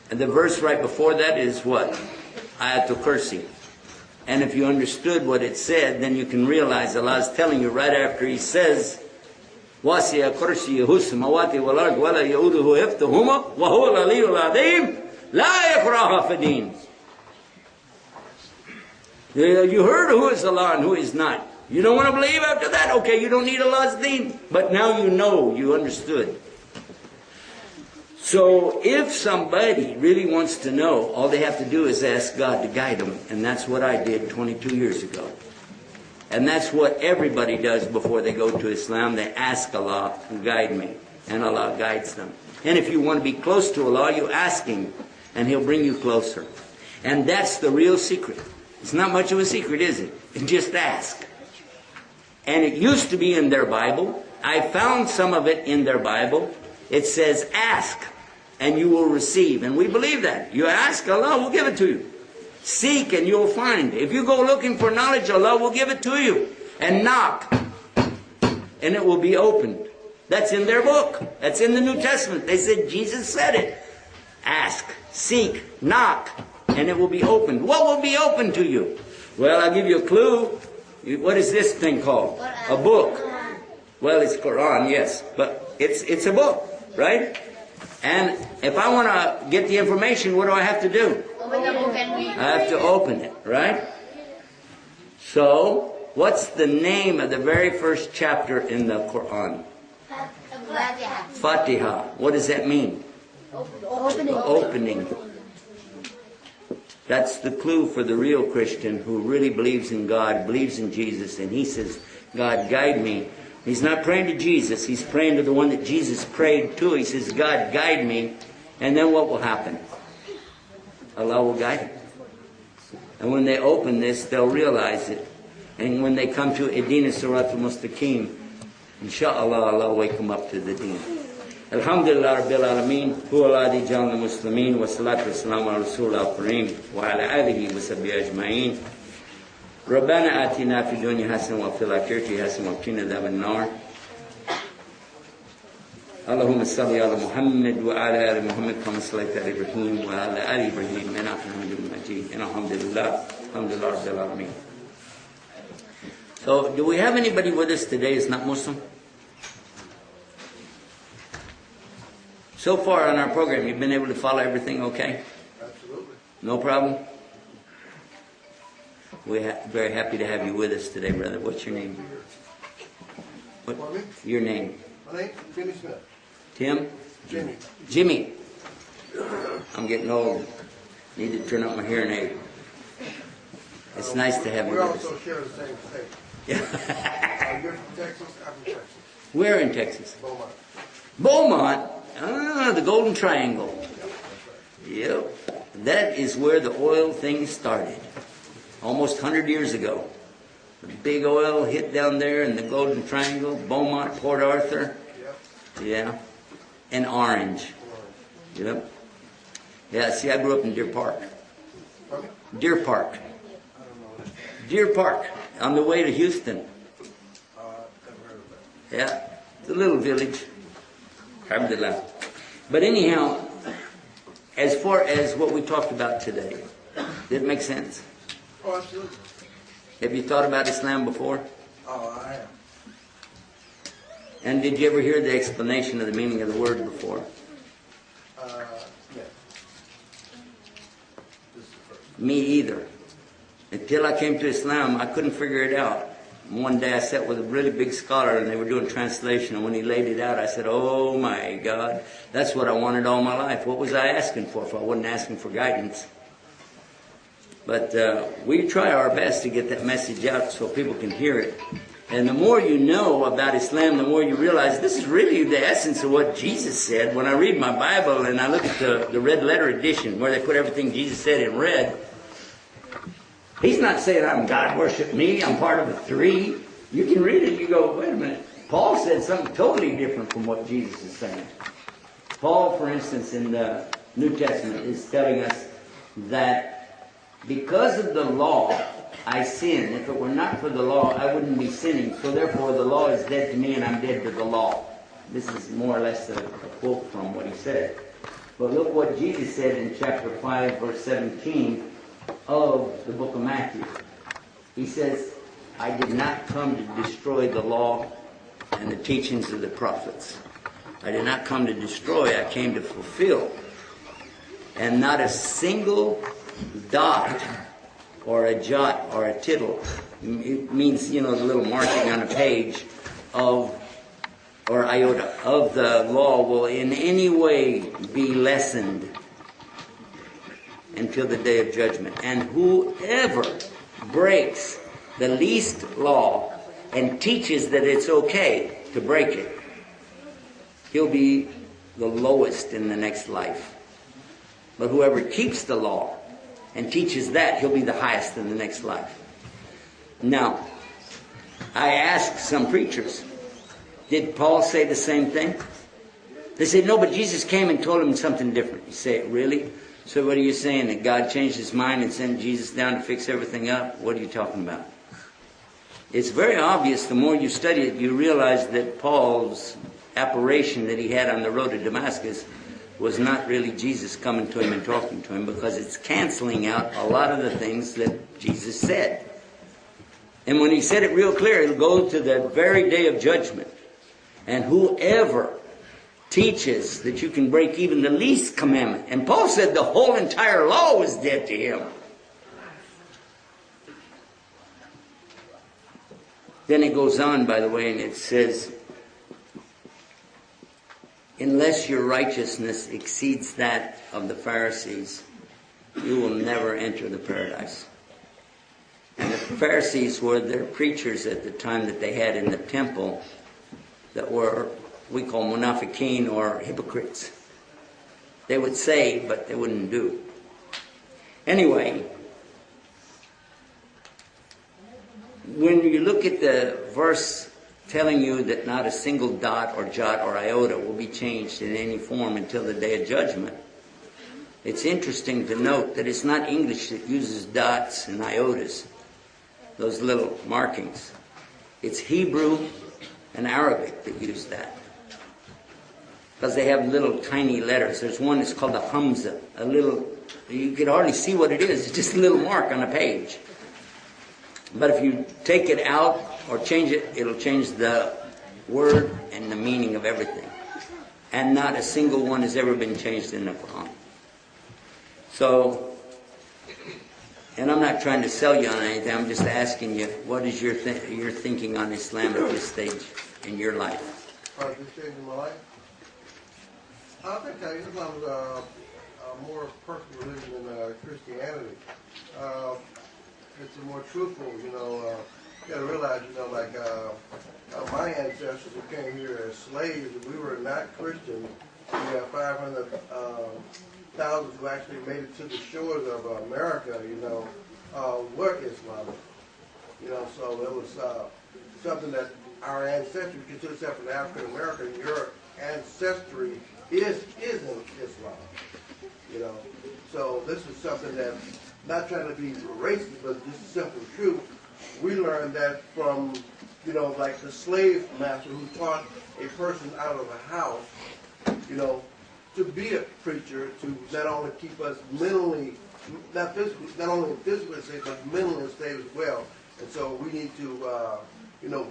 And the verse right before that is what? Ayatul Kursi. And if you understood what it said, then you can realize Allah is telling you right after He says, وَاسِيَ كُرْسِيهُ السَّمَوَاتِ وَالْأَرْضِ وَلَا يَؤُودُهُ حِفْظُهُمَا وَهُوَ الْعَلِيُّ الْعَظِيمُ لَا يَكْرَهَ فِي الدِّينِ. You heard who is Allah and who is not. You don't want to believe after that? Okay, you don't need Allah's deen. But now you know, you understood. So if somebody really wants to know, all they have to do is ask God to guide them. And that's what I did 22 years ago. And that's what everybody does before they go to Islam. They ask Allah to guide me. And Allah guides them. And if you want to be close to Allah, you ask Him. And He'll bring you closer. And that's the real secret. It's not much of a secret, is it? Just ask. And it used to be in their Bible. I found some of it in their Bible. It says, ask, and you will receive. And we believe that. You ask, Allah will give it to you. Seek, and you will find. If you go looking for knowledge, Allah will give it to you. And knock, and it will be opened. That's in their book. That's in the New Testament. They said, Jesus said it. Ask, seek, knock, and it will be opened. What will be opened to you? Well, I'll give you a clue. What is this thing called? A book. Well, it's Quran, yes. But it's a book, right? And if I want to get the information, what do I have to do? Open the book and read. I have to open it, right? So, what's the name of the very first chapter in the Quran? Fatiha. What does that mean? Opening. That's the clue for the real Christian who really believes in God, believes in Jesus, and he says, God, guide me. He's not praying to Jesus, he's praying to the one that Jesus prayed to. He says, God, guide me. And then what will happen? Allah will guide him. And when they open this, they'll realize it. And when they come to Idina Siratul Mustaqim, inshallah, Allah will wake them up to the deen. Alhamdulillah Rabbil Alameen, huwa alladhi ja'ala al-muslimin, wa salatu wa salam ala Rasul al-Kareem, wa ala alihi wa sahbihi ajma'in. Rabbana atina fi dunya hasan wa fil akhirati hasan wa qina adhaban nar. Allahumma salli ala Muhammad wa ala ali Muhammad kama sallaita ala Ibrahim wa ala ali Ibrahim innaka Hamidum Majid. And alhamdulillah Rabbil Alameen. So, do we have anybody with us today who's not Muslim? So far on our program, you've been able to follow everything okay? Absolutely. No problem? We're very happy to have you with us today, brother. What's your name? What? Your name? My name? Jimmy Smith. Tim? Jimmy. Jimmy. I'm getting old. Need to turn up my hearing aid. It's nice to have you We with us. also share the same state. Yeah. You're from Texas, I'm from Texas. Where in Texas? Beaumont. Beaumont? Ah, the Golden Triangle. Yep. That is where the oil thing started. Almost 100 years ago. The big oil hit down there in the Golden Triangle, Beaumont, Port Arthur. Yeah. And Orange. Yep. Yeah, see, I grew up in Deer Park. Okay. Deer Park. Deer Park, on the way to Houston. Never heard of that. Yeah, it's a little village. Alhamdulillah. But anyhow, as far as what we talked about today, did it make sense? Oh, absolutely. Have you thought about Islam before? Oh, I am. And did you ever hear the explanation of the meaning of the word before? Yeah. This is the first. Me either. Until I came to Islam, I couldn't figure it out. One day I sat with a really big scholar and they were doing translation, and when he laid it out, I said, oh my God, that's what I wanted all my life. What was I asking for if I wasn't asking for guidance? But we try our best to get that message out so people can hear it. And the more you know about Islam, the more you realize this is really the essence of what Jesus said. When I read my Bible and I look at the red letter edition where they put everything Jesus said in red, he's not saying I'm God worship me, I'm part of the three. You can read it and you go, wait a minute. Paul said something totally different from what Jesus is saying. Paul, for instance, in the New Testament is telling us that because of the law, I sin. If it were not for the law, I wouldn't be sinning. So therefore, the law is dead to me and I'm dead to the law. This is more or less a quote from what he said. But look what Jesus said in chapter 5, verse 17 of the book of Matthew. He says, I did not come to destroy the law and the teachings of the prophets. I did not come to destroy, I came to fulfill. And not a single dot or a jot or a tittle, it means, the little marking on a page or iota of the law will in any way be lessened until the day of judgment. And whoever breaks the least law and teaches that it's okay to break it, he'll be the lowest in the next life. But whoever keeps the law and teaches that, he'll be the highest in the next life. Now, I asked some preachers, did Paul say the same thing? They said, no, but Jesus came and told him something different. You say, really? So what are you saying, that God changed his mind and sent Jesus down to fix everything up? What are you talking about? It's very obvious, the more you study it, you realize that Paul's apparition that he had on the road to Damascus was not really Jesus coming to him and talking to him, because it's canceling out a lot of the things that Jesus said. And when he said it real clear, it'll go to the very day of judgment. And whoever teaches that you can break even the least commandment, and Paul said the whole entire law was dead to him. Then it goes on, by the way, and it says, unless your righteousness exceeds that of the Pharisees, you will never enter the paradise. And the Pharisees were their preachers at the time that they had in the temple that were, we call munafiqeen, or hypocrites. They would say, but they wouldn't do. Anyway, when you look at the verse telling you that not a single dot or jot or iota will be changed in any form until the day of judgment, it's interesting to note that it's not English that uses dots and iotas, those little markings. It's Hebrew and Arabic that use that, because they have little tiny letters. There's one that's called a hamza, a little, you can hardly see what it is, it's just a little mark on a page. But if you take it out or change it, it'll change the word and the meaning of everything. And not a single one has ever been changed in the Quran. So, and I'm not trying to sell you on anything, I'm just asking you, what is your thinking on Islam at this stage in your life? At this stage in my life? I think Islam is a more perfect religion than Christianity. It's a more truthful, you gotta realize, my ancestors who came here as slaves, we were not Christian. We have 500,000 who actually made it to the shores of America, were Islamic. So it was something that our ancestry, consider yourself an African American, your ancestry is in Islam. So this is something that, not trying to be racist, but just a simple truth. We learned that from, the slave master who taught a person out of a house, to be a preacher, to not only keep us mentally, not only physically safe, but mentally safe as well. And so we need to,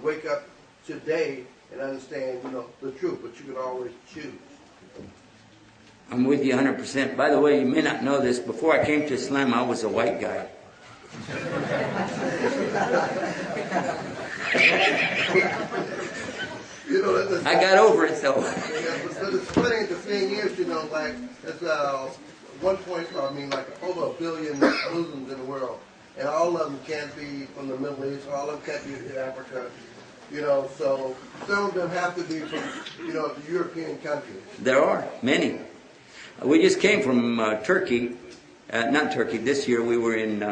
wake up today and understand, the truth. But you can always choose. I'm with you 100%. By the way, you may not know this. Before I came to Islam, I was a white guy. I got over it though. But it's funny. The thing is, like there's like over 1 billion Muslims in the world, and all of them can't be from the Middle East. All of them can't be in Africa. So some of them have to be from, the European countries. There are many. We just came from Turkey. Not Turkey. This year we were in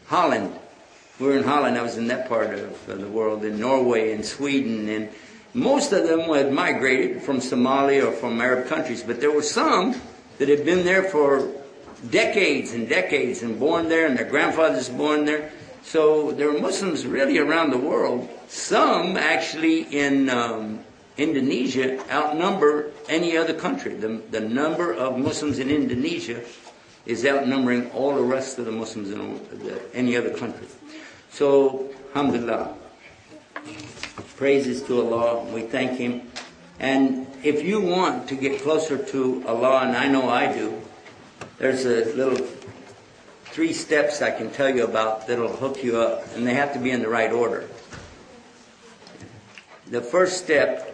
Holland. We were in Holland. I was in that part of the world, in Norway and Sweden, and most of them had migrated from Somalia or from Arab countries, but there were some that had been there for decades and decades and born there, and their grandfathers born there. So there were Muslims really around the world. Some actually in Indonesia outnumber any other country. The number of Muslims in Indonesia is outnumbering all the rest of the Muslims in any other country. So, alhamdulillah. Praises to Allah. We thank Him. And if you want to get closer to Allah, and I know I do, there's a little 3 steps I can tell you about that'll hook you up, and they have to be in the right order. The first step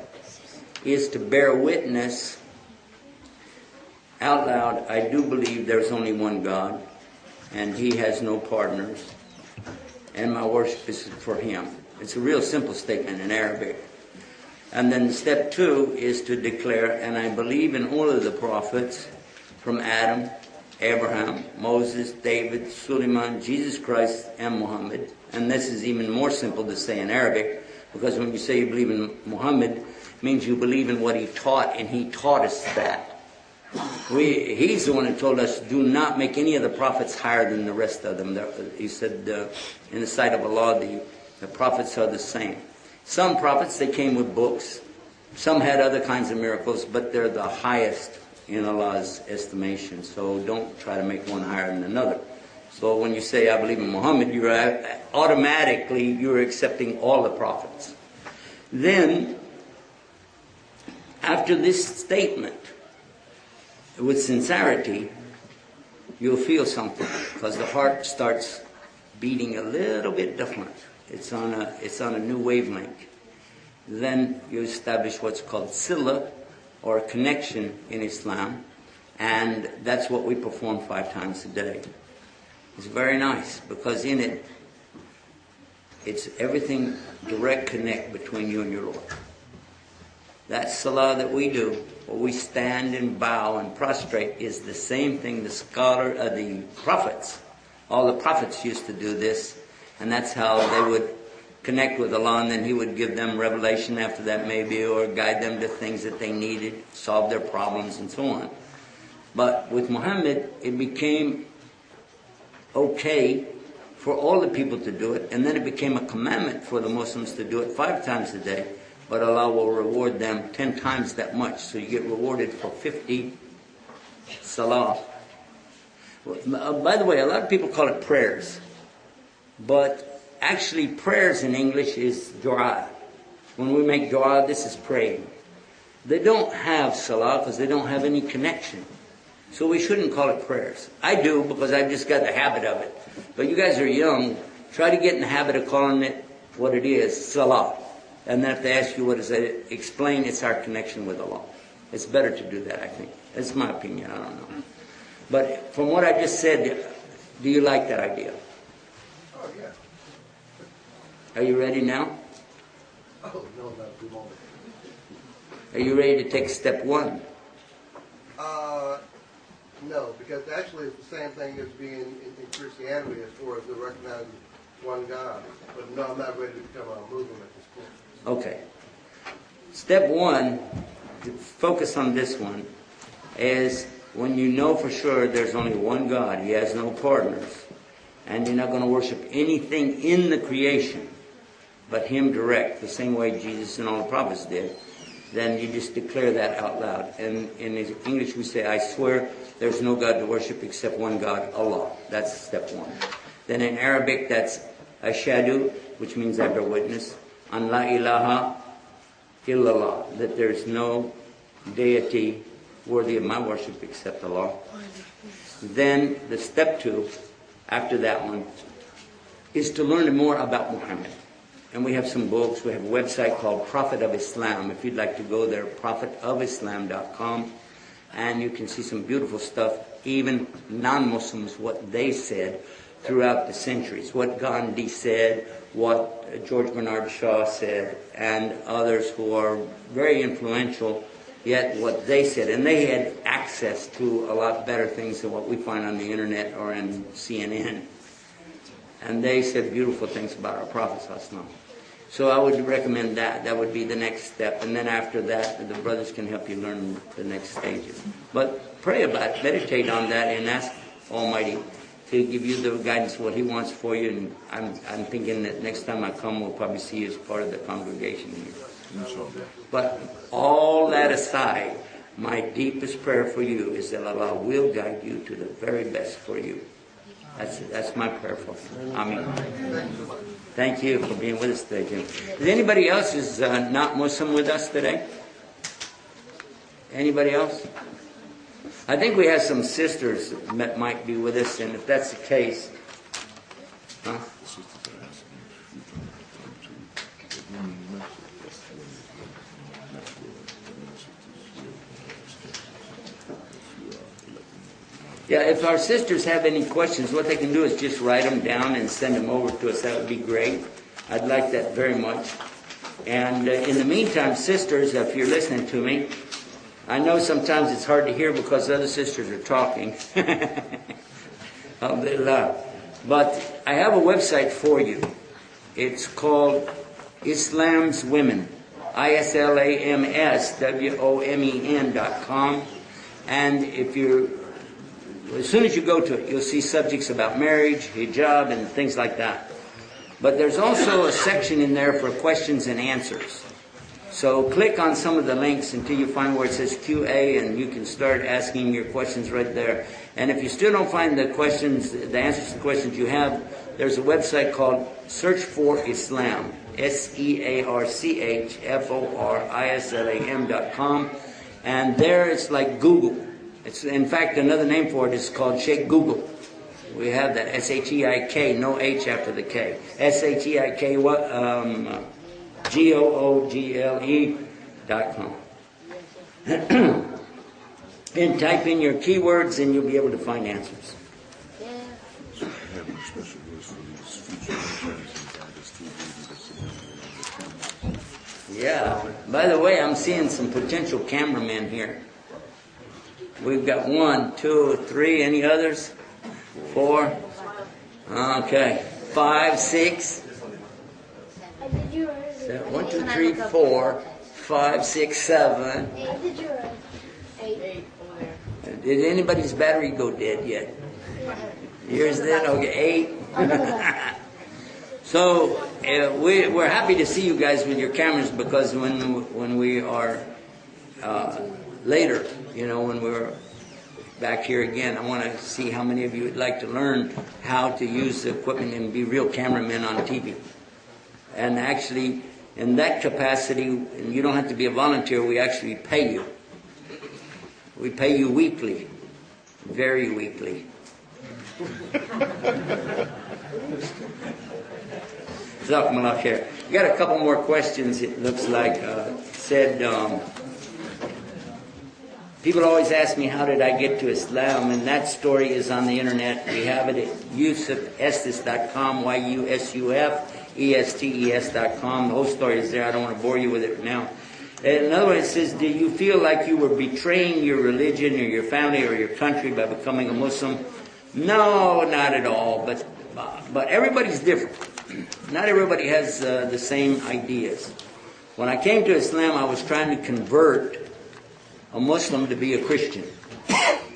is to bear witness out loud, I do believe there's only one God, and He has no partners, and my worship is for Him. It's a real simple statement in Arabic. And then step 2 is to declare, and I believe in all of the prophets, from Adam, Abraham, Moses, David, Suleiman, Jesus Christ, and Muhammad. And this is even more simple to say in Arabic, because when you say you believe in Muhammad, it means you believe in what he taught, and he taught us that. He's the one who told us, do not make any of the prophets higher than the rest of them. He said, in the sight of Allah, the prophets are the same. Some prophets, they came with books. Some had other kinds of miracles, but they're the highest in Allah's estimation. So don't try to make one higher than another. So when you say, I believe in Muhammad, you're accepting all the prophets. Then, after this statement, with sincerity, you'll feel something, because the heart starts beating a little bit different. It's on a new wavelength. Then you establish what's called sila, or a connection in Islam, and that's what we perform 5 times a day. It's very nice, because in it, it's everything direct connect between you and your Lord. That salah that we do, where we stand and bow and prostrate, is the same thing the prophets, all the prophets used to do this, and that's how they would connect with Allah, and then He would give them revelation after that maybe, or guide them to things that they needed, solve their problems and so on. But with Muhammad, it became okay for all the people to do it, and then it became a commandment for the Muslims to do it 5 times a day, but Allah will reward them 10 times that much, so you get rewarded for 50 salah. By the way, a lot of people call it prayers, but actually prayers in English is dua. When we make dua, this is praying. They don't have salah because they don't have any connection. So we shouldn't call it prayers. I do, because I've just got the habit of it. But you guys are young. Try to get in the habit of calling it what it is, salah. And then if they ask you what is it, explain it's our connection with Allah. It's better to do that, I think. That's my opinion, I don't know. But from what I just said, do you like that idea? Oh, yeah. Are you ready now? Oh, no, not at the moment. Are you ready to take step 1? No, because actually it's the same thing as being in Christianity as far as the recognizing one God. But no, I'm not ready to become a Muslim at this point. Okay. Step 1, to focus on this one, is when you know for sure there's only one God, He has no partners, and you're not going to worship anything in the creation but Him direct, the same way Jesus and all the prophets did. then you just declare that out loud. And in English we say, I swear there's no God to worship except one God, Allah. That's step one. Then in Arabic that's ashadu, which means I bear witness, an la ilaha illallah, that there's no deity worthy of my worship except Allah. Then the step two, after that one, is to learn more about Muhammad. And we have some books. We have a website called Prophet of Islam. If you'd like to go there, prophetofislam.com. And you can see some beautiful stuff, even non-Muslims, what they said throughout the centuries. What Gandhi said, what George Bernard Shaw said, and others who are very influential, yet what they said. And they had access to a lot better things than what we find on the internet or in CNN. And they said beautiful things about our Prophet ﷺ. So I would recommend that. That would be the next step. And then after that, the brothers can help you learn the next stages. But pray about it, meditate on that, and ask Almighty to give you the guidance, what He wants for you. And I'm thinking that next time I come, we'll probably see you as part of the congregation here. But all that aside, my deepest prayer for you is that Allah will guide you to the very best for you. That's my prayer for you. Amen. Thank you for being with us today, Jim. Is anybody else is not Muslim with us today? Anybody else? I think we have some sisters that might be with us, and if that's the case, huh? Yeah, if our sisters have any questions, what they can do is just write them down and send them over to us. That would be great. I'd like that very much. And in the meantime, sisters, if you're listening to me, I know sometimes it's hard to hear because other sisters are talking. Alhamdulillah. But I have a website for you. It's called Islam's Women. ISLAMSWOMEN.com. And if you're as soon as you go to it, you'll see subjects about marriage, hijab, and things like that. But there's also a section in there for questions and answers. So click on some of the links until you find where it says QA, and you can start asking your questions right there. And if you still don't find the questions, the answers to the questions you have, there's a website called Search for Islam, SEARCHFORISLAM.com. And there it's like Google. It's, in fact, another name for it is called Sheikh Google. We have that, S-H-E-I-K, no H after the K. SHEIKGOOGLE.com. And type in your keywords and you'll be able to find answers. Yeah. By the way, I'm seeing some potential cameramen here. We've got 1, 2, 3. Any others? 4. Okay. 5, 6. 1, 2, 3, 4, 5, 6, 7. 8. Did anybody's battery go dead yet? Yours did? Okay, 8. So we're happy to see you guys with your cameras, because when we are later, when we're back here again, I want to see how many of you would like to learn how to use the equipment and be real cameramen on TV. And actually, in that capacity, and you don't have to be a volunteer, we actually pay you. We pay you weekly, very weekly. Jazakumullah khair. We got a couple more questions. It looks like people always ask me, how did I get to Islam? And that story is on the internet. We have it at YusufEstes.com, YUSUFESTES.com. The whole story is there. I don't want to bore you with it now. Another one, it says, do you feel like you were betraying your religion or your family or your country by becoming a Muslim? No, not at all. But everybody's different. Not everybody has the same ideas. When I came to Islam, I was trying to convert a Muslim to be a Christian.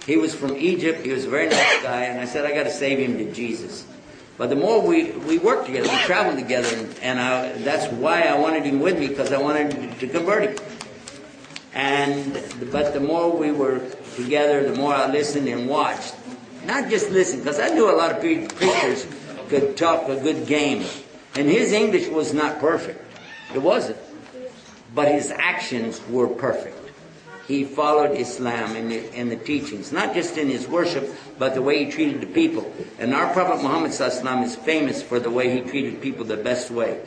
He was from Egypt. He was a very nice guy, and I said, I got to save him to Jesus. But the more we worked together, we traveled together, and that's why I wanted him with me, because I wanted to convert him. But the more we were together, the more I listened and watched. Not just listen, because I knew a lot of preachers could talk a good game. And his English was not perfect. It wasn't. But his actions were perfect. He followed Islam in the teachings, not just in his worship, but the way he treated the people. And our Prophet Muhammad ﷺ is famous for the way he treated people the best way.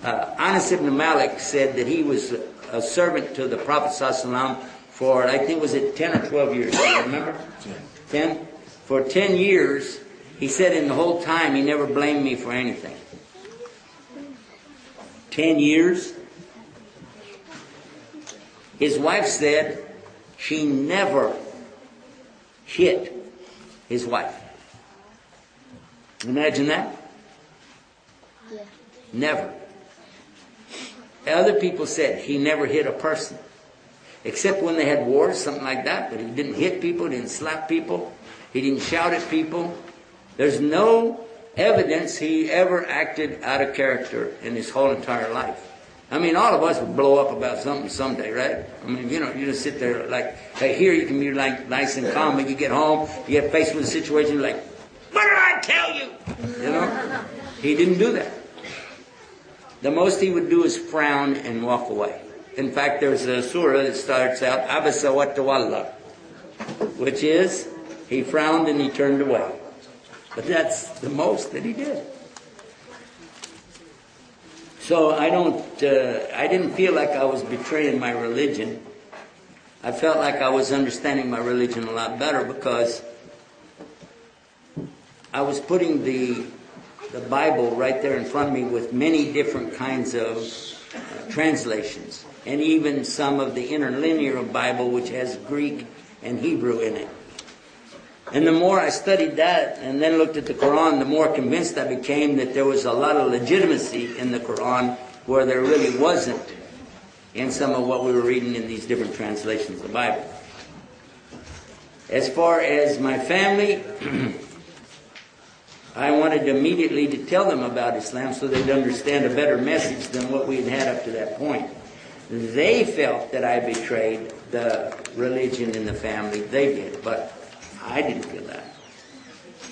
Anas ibn Malik said that he was a servant to the Prophet ﷺ for, I think, was it 10 or 12 years? Do you remember? 10? For 10 years, he said in the whole time, he never blamed me for anything. 10 years? His wife said she never hit his wife. Imagine that? Yeah. Never. Other people said he never hit a person. Except when they had wars, something like that. But he didn't hit people, didn't slap people. He didn't shout at people. There's no evidence he ever acted out of character in his whole entire life. I mean, all of us would blow up about something someday, right? I mean, you just sit there like here you can be like nice and calm, but you get home, you get faced with a situation, you're like, what did I tell you? You know? He didn't do that. The most he would do is frown and walk away. In fact, there's a surah that starts out, Abasa wa tawalla, which is, he frowned and he turned away. But that's the most that he did. So I didn't feel like I was betraying my religion. I felt like I was understanding my religion a lot better because I was putting the Bible right there in front of me with many different kinds of translations. And even some of the interlinear Bible, which has Greek and Hebrew in it. And the more I studied that and then looked at the Quran, the more convinced I became that there was a lot of legitimacy in the Quran where there really wasn't in some of what we were reading in these different translations of the Bible. As far as my family, I wanted immediately to tell them about Islam so they'd understand a better message than what we had had up to that point. They felt that I betrayed the religion in the family. They did, but I didn't feel that.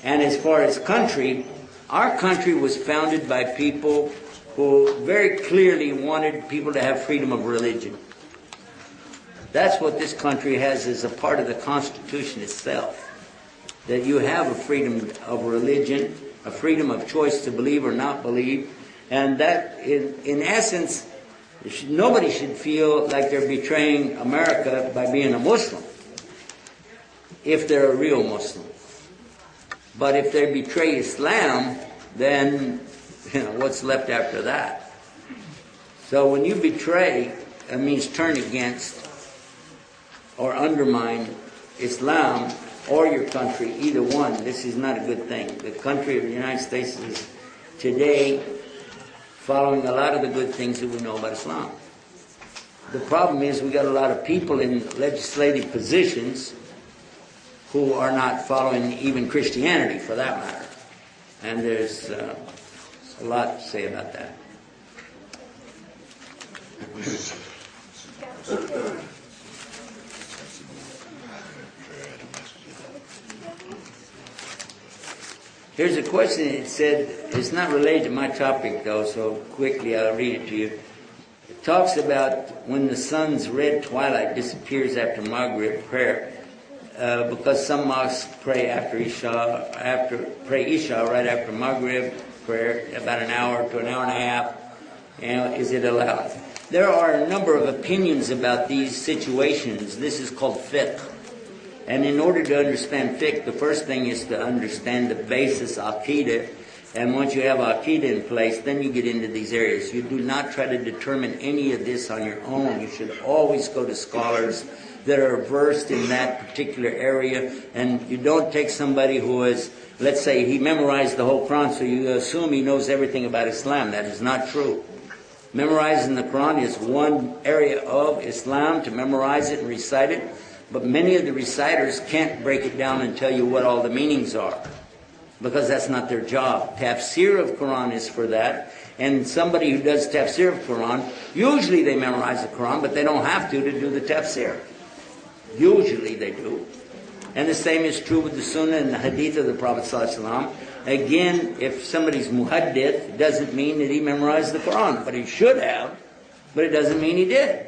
And as far as country, our country was founded by people who very clearly wanted people to have freedom of religion. That's what this country has as a part of the Constitution itself. That you have a freedom of religion, a freedom of choice to believe or not believe. And that, in essence, nobody should feel like they're betraying America by being a Muslim, if they're a real Muslim. But if they betray Islam, then what's left after that? So when you betray, it means turn against or undermine Islam or your country, either one. This is not a good thing. The country of the United States is today following a lot of the good things that we know about Islam. The problem is we got a lot of people in legislative positions who are not following even Christianity, for that matter. And there's a lot to say about that. Here's a question. It said, it's not related to my topic though, so quickly I'll read it to you. It talks about when the sun's red twilight disappears after Maghrib prayer, because some mosques pray after Isha, pray Isha right after Maghrib prayer, about an hour to an hour and a half. And is it allowed? There are a number of opinions about these situations. This is called fiqh. And in order to understand fiqh, the first thing is to understand the basis aqidah. And once you have aqidah in place, then you get into these areas. You do not try to determine any of this on your own. You should always go to scholars that are versed in that particular area. And you don't take somebody who is, let's say, he memorized the whole Quran, so you assume he knows everything about Islam. That is not true. Memorizing the Quran is one area of Islam, to memorize it and recite it. But many of the reciters can't break it down and tell you what all the meanings are, because that's not their job. Tafsir of Quran is for that, and somebody who does tafsir of Quran, usually they memorize the Quran, but they don't have to do the tafsir. Usually they do. And the same is true with the Sunnah and the Hadith of the Prophet ﷺ. Again, if somebody's muhaddith, it doesn't mean that he memorized the Quran, but he should have, but it doesn't mean he did.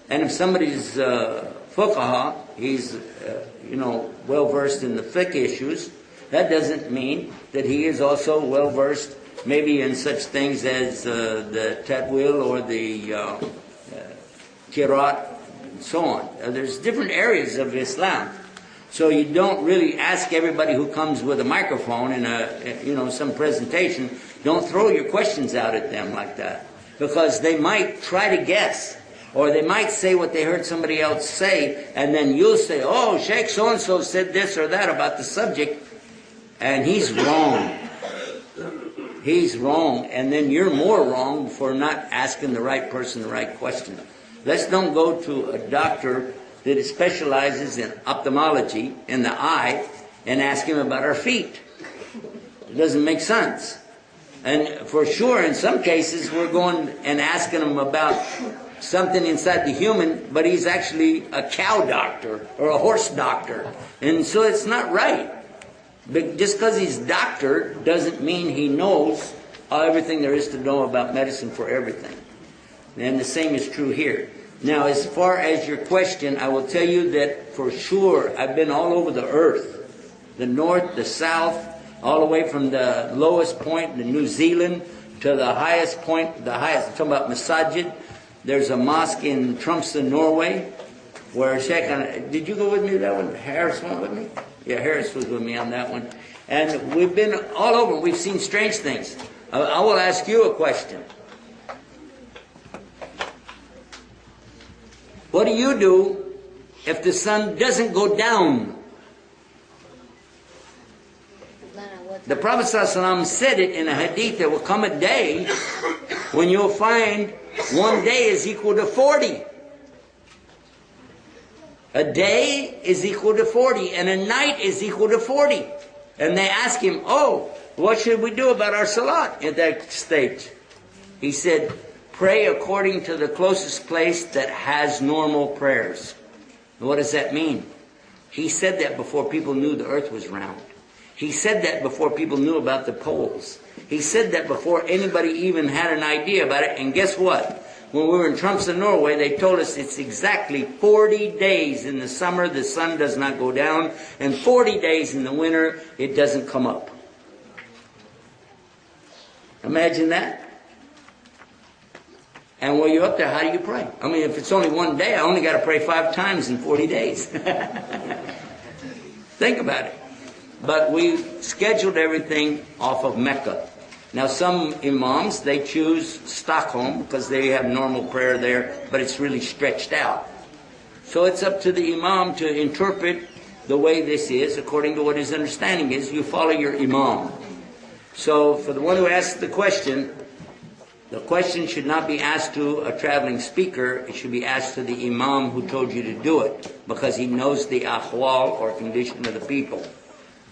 And if somebody's fuqaha, he's well versed in the fiqh issues, that doesn't mean that he is also well versed maybe in such things as the tatwil or the kirat and so on. There's different areas of Islam. So you don't really ask everybody who comes with a microphone in some presentation, don't throw your questions out at them like that. Because they might try to guess. Or they might say what they heard somebody else say, and then you'll say, oh, Sheikh so-and-so said this or that about the subject, and he's wrong. He's wrong, and then you're more wrong for not asking the right person the right question. Let's don't go to a doctor that specializes in ophthalmology, in the eye, and ask him about our feet. It doesn't make sense. And for sure, in some cases, we're going and asking him about something inside the human, but he's actually a cow doctor or a horse doctor. And so it's not right. But just because he's doctor doesn't mean he knows everything there is to know about medicine for everything. And the same is true here. Now, as far as your question, I will tell you that for sure I've been all over the earth. The north, the south, all the way from the lowest point in New Zealand to the highest point, I'm talking about Masajid. There's a mosque in Tromsø, Norway, where Sheikh, did you go with me to that one? Harris went with me? Yeah, Harris was with me on that one. And we've been all over. We've seen strange things. I will ask you a question. What do you do if the sun doesn't go down? The Prophet ﷺ said it in a hadith, there will come a day when you'll find one day is equal to 40. A day is equal to 40, and a night is equal to 40. And they ask him, oh, what should we do about our salat at that stage? He said, pray according to the closest place that has normal prayers. What does that mean? He said that before people knew the earth was round. He said that before people knew about the poles. He said that before anybody even had an idea about it. And guess what? When we were in Tromsø, Norway, they told us it's exactly 40 days in the summer the sun does not go down, and 40 days in the winter it doesn't come up. Imagine that. And while you're up there, how do you pray? I mean, if it's only one day, I only got to pray 5 times in 40 days. Think about it. But we scheduled everything off of Mecca. Now some imams, they choose Stockholm because they have normal prayer there, but it's really stretched out. So it's up to the imam to interpret the way this is, according to what his understanding is. You follow your imam. So for the one who asked the question should not be asked to a traveling speaker. It should be asked to the imam who told you to do it, because he knows the ahwal or condition of the people.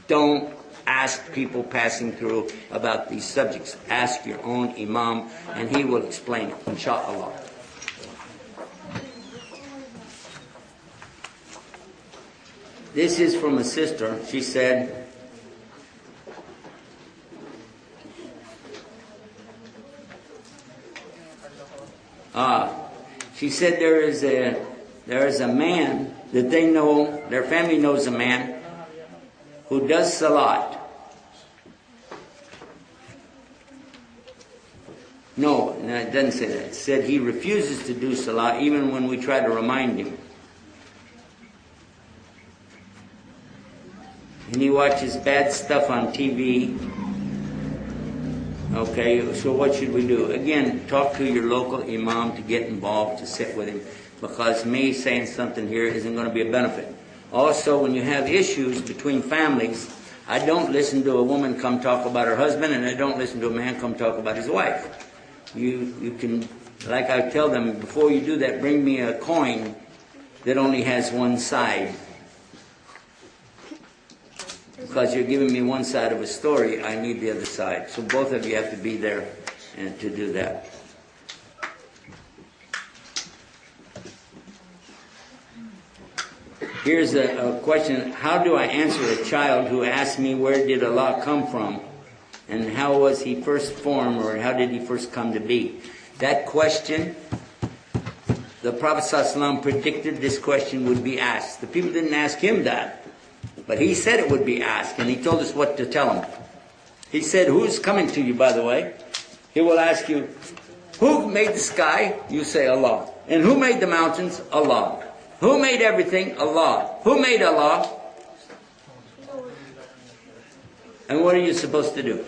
Don't ask people passing through about these subjects. Ask your own imam, and he will explain it, inshallah. This is from a sister. She said, there is a man that they know, their family knows a man who does salat. No, it doesn't say that. It said he refuses to do salat even when we try to remind him. And he watches bad stuff on TV. Okay, so what should we do? Again, talk to your local imam to get involved, to sit with him, because me saying something here isn't going to be a benefit. Also, when you have issues between families, I don't listen to a woman come talk about her husband, and I don't listen to a man come talk about his wife. You can, like I tell them, before you do that, bring me a coin that only has one side. Because you're giving me one side of a story, I need the other side. So both of you have to be there. and to do that. Here's a question. How do I answer a child who asks me where did Allah come from? And how was he first formed, or how did he first come to be? That question, the Prophet ﷺ predicted this question would be asked. The people didn't ask him that, but he said it would be asked, and he told us what to tell him. He said, who's coming to you, by the way? He will ask you, who made the sky? You say Allah. And who made the mountains? Allah. Who made everything? Allah. Who made Allah? And what are you supposed to do?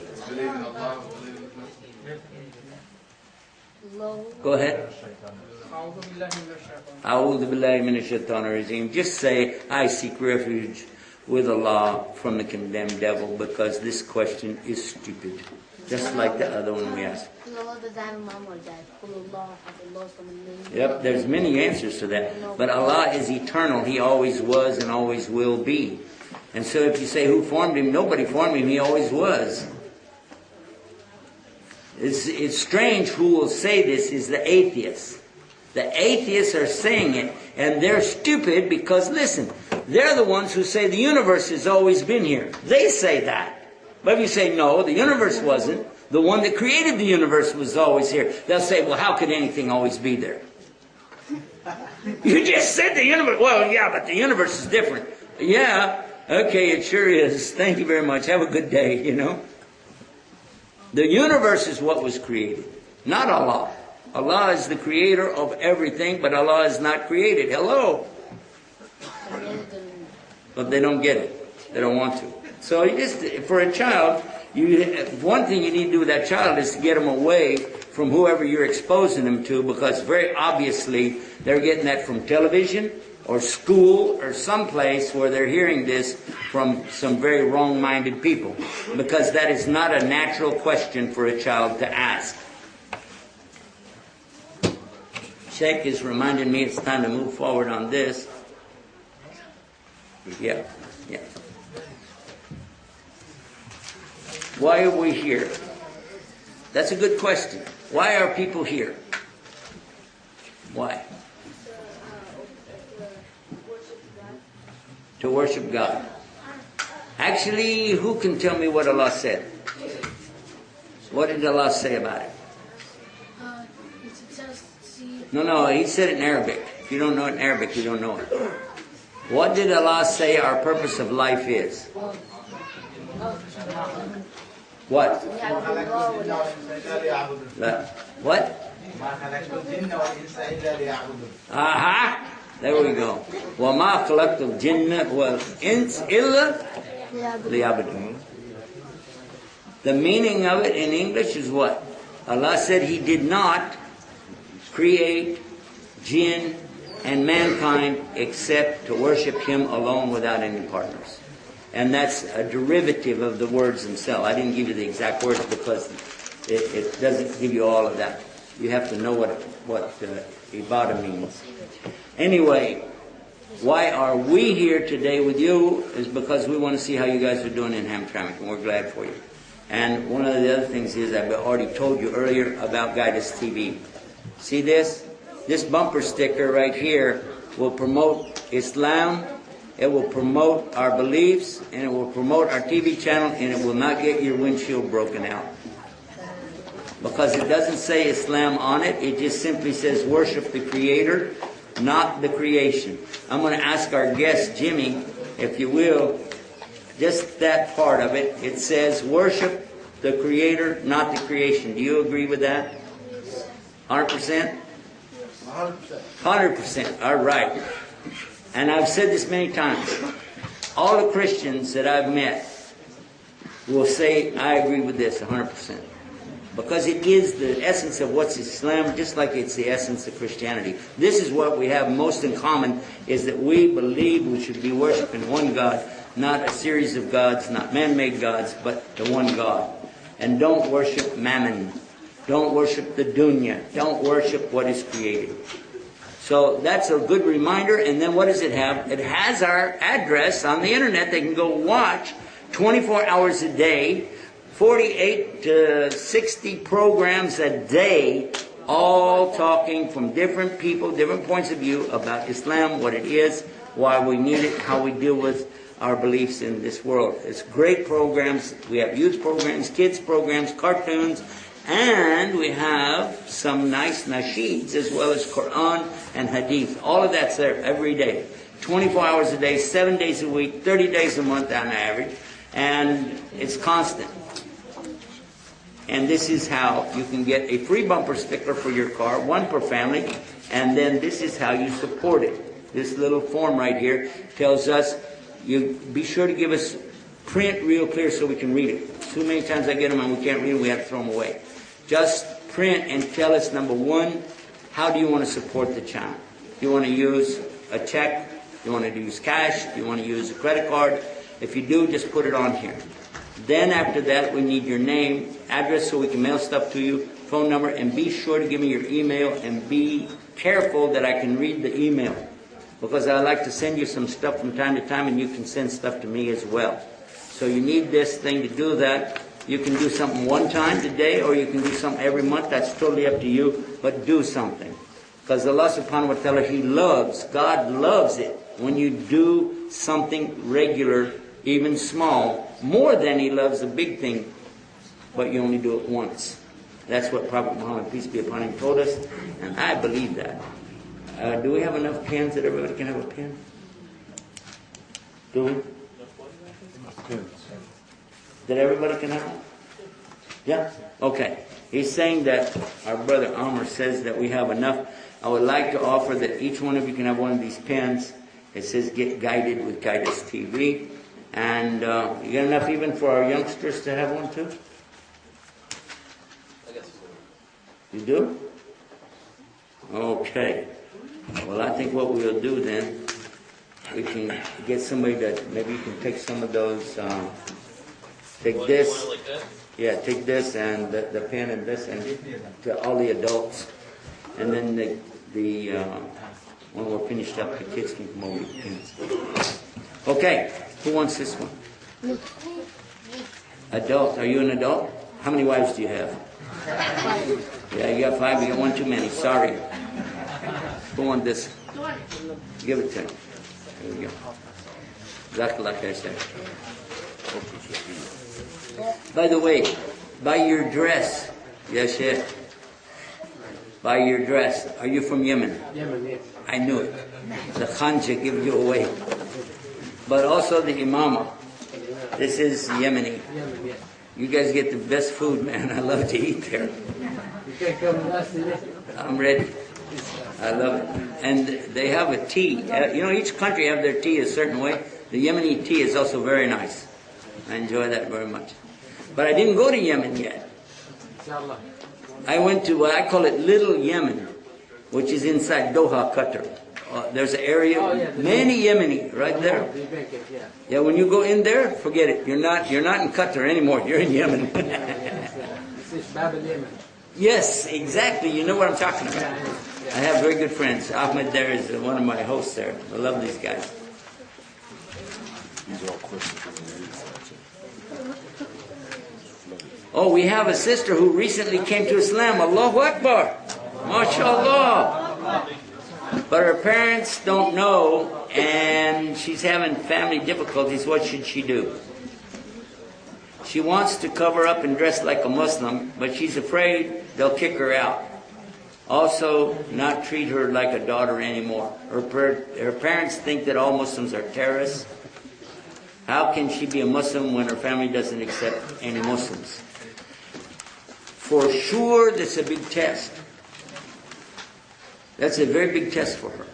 Go ahead. A'udhu billahi minash shaitanir rajim. Just say, I seek refuge with Allah from the condemned devil, because this question is stupid. Just like the other one we asked. Yep, there's many answers to that. But Allah is eternal. He always was and always will be. And so if you say, who formed him? Nobody formed him. He always was. It's strange who will say this is the atheists. The atheists are saying it, and they're stupid because, listen, they're the ones who say the universe has always been here. They say that. But if you say, no, the universe wasn't, the one that created the universe was always here, they'll say, well, how could anything always be there? You just said the universe. Well, yeah, but the universe is different. Yeah, okay, it sure is. Thank you very much. Have a good day, you know. The universe is what was created, not Allah. Allah is the creator of everything, but Allah is not created. Hello. But they don't get it. They don't want to. So you just, for a child, one thing you need to do with that child is to get them away from whoever you're exposing them to, because very obviously they're getting that from television or school or someplace where they're hearing this from some very wrong-minded people, because that is not a natural question for a child to ask. Sheikh is reminding me it's time to move forward on this. Yeah. Why are we here? That's a good question. Why are people here? Why? To worship God. Actually, who can tell me what Allah said? What did Allah say about it? No, he said it in Arabic. If you don't know it in Arabic, you don't know it. What did Allah say our purpose of life is? What? What? Aha! There we go. وَمَا خَلَقْتُ الْجِنَّ وَالْإِنسَ إِلَّا لِيَعْبُدُونِ. The meaning of it in English is what? Allah said He did not create jinn and mankind except to worship Him alone without any partners. And that's a derivative of the words themselves. I didn't give you the exact words because it doesn't give you all of that. You have to know what ibadah means. Anyway, why are we here today with you is because we want to see how you guys are doing in Hamtramck, and we're glad for you. And one of the other things is, I've already told you earlier about Guidance TV. See this? This bumper sticker right here will promote Islam, it will promote our beliefs, and it will promote our TV channel, and it will not get your windshield broken out. Because it doesn't say Islam on it, it just simply says worship the Creator, not the creation. I'm going to ask our guest, Jimmy, if you will, just that part of it. It says worship the Creator, not the creation. Do you agree with that? 100%? 100%. 100%. All right. And I've said this many times. All the Christians that I've met will say, I agree with this 100%. Because it is the essence of what's Islam, just like it's the essence of Christianity. This is what we have most in common, is that we believe we should be worshiping one God, not a series of gods, not man-made gods, but the one God. And don't worship mammon. Don't worship the dunya. Don't worship what is created. So that's a good reminder. And then what does it have? It has our address on the internet. They can go watch 24 hours a day, 48 to 60 programs a day, all talking from different people, different points of view about Islam, what it is, why we need it, how we deal with our beliefs in this world. It's great programs. We have youth programs, kids programs, cartoons, and we have some nice nasheeds as well as Quran and Hadith. All of that's there every day. 24 hours a day, 7 days a week, 30 days a month on average, and it's constant. And this is how you can get a free bumper sticker for your car, one per family, and then this is how you support it. This little form right here tells us, you be sure to give us print real clear so we can read it. Too many times I get them and we can't read them, we have to throw them away. Just print and tell us, number one, how do you want to support the channel? Do you want to use a check? Do you want to use cash? Do you want to use a credit card? If you do, just put it on here. Then after that, we need your name, address so we can mail stuff to you, phone number, and be sure to give me your email, and be careful that I can read the email. Because I like to send you some stuff from time to time, and you can send stuff to me as well. So you need this thing to do that. You can do something one time today, or you can do something every month. That's totally up to you, but do something. Because Allah subhanahu wa ta'ala, He loves, God loves it when you do something regular, even small, more than He loves the big thing, but you only do it once. That's what Prophet Muhammad, peace be upon him, told us, and I believe that. Do we have enough pens that everybody can have a pen? Do we? That everybody can have one? Yeah? Okay. He's saying that our brother Amr says that we have enough. I would like to offer that each one of you can have one of these pens. It says Get Guided with Guidance TV. And you got enough even for our youngsters to have one too? I guess. You do? Okay. Well, I think what we'll do then, we can get somebody that, maybe you can take some of those, take this. Like that? Yeah, take this and the pen and this, and to all the adults. And then when we're finished up, the kids can come over with pens. Okay. Who wants this one? Adult. Are you an adult? How many wives do you have? 5. Yeah, you got 5. You got one too many. Sorry. Who wants this? Give it to him. There we go. Exactly like I said. By the way, by your dress, yes, yes. By your dress, are you from Yemen? Yemen, yes. I knew it. The khanja gives you away. But also the imama. This is Yemeni. You guys get the best food, man. I love to eat there. You can come and ask me. I'm ready. I love it. And they have a tea. Each country have their tea a certain way. The Yemeni tea is also very nice. I enjoy that very much. But I didn't go to Yemen yet. I went to what I call it Little Yemen, which is inside Doha, Qatar. There's an area, many Yemeni right there. Yeah, when you go in there, forget it. You're not in Qatar anymore. You're in Yemen. Yes, exactly. You know what I'm talking about. I have very good friends. Ahmed there is one of my hosts there. I love these guys. These are all questions from the Oh, we have a sister who recently came to Islam. Allahu Akbar. MashaAllah. But her parents don't know, and she's having family difficulties. What should she do? She wants to cover up and dress like a Muslim, but she's afraid they'll kick her out. Also, not treat her like a daughter anymore. Her parents think that all Muslims are terrorists. How can she be a Muslim when her family doesn't accept any Muslims? For sure, that's a big test. That's a very big test for her.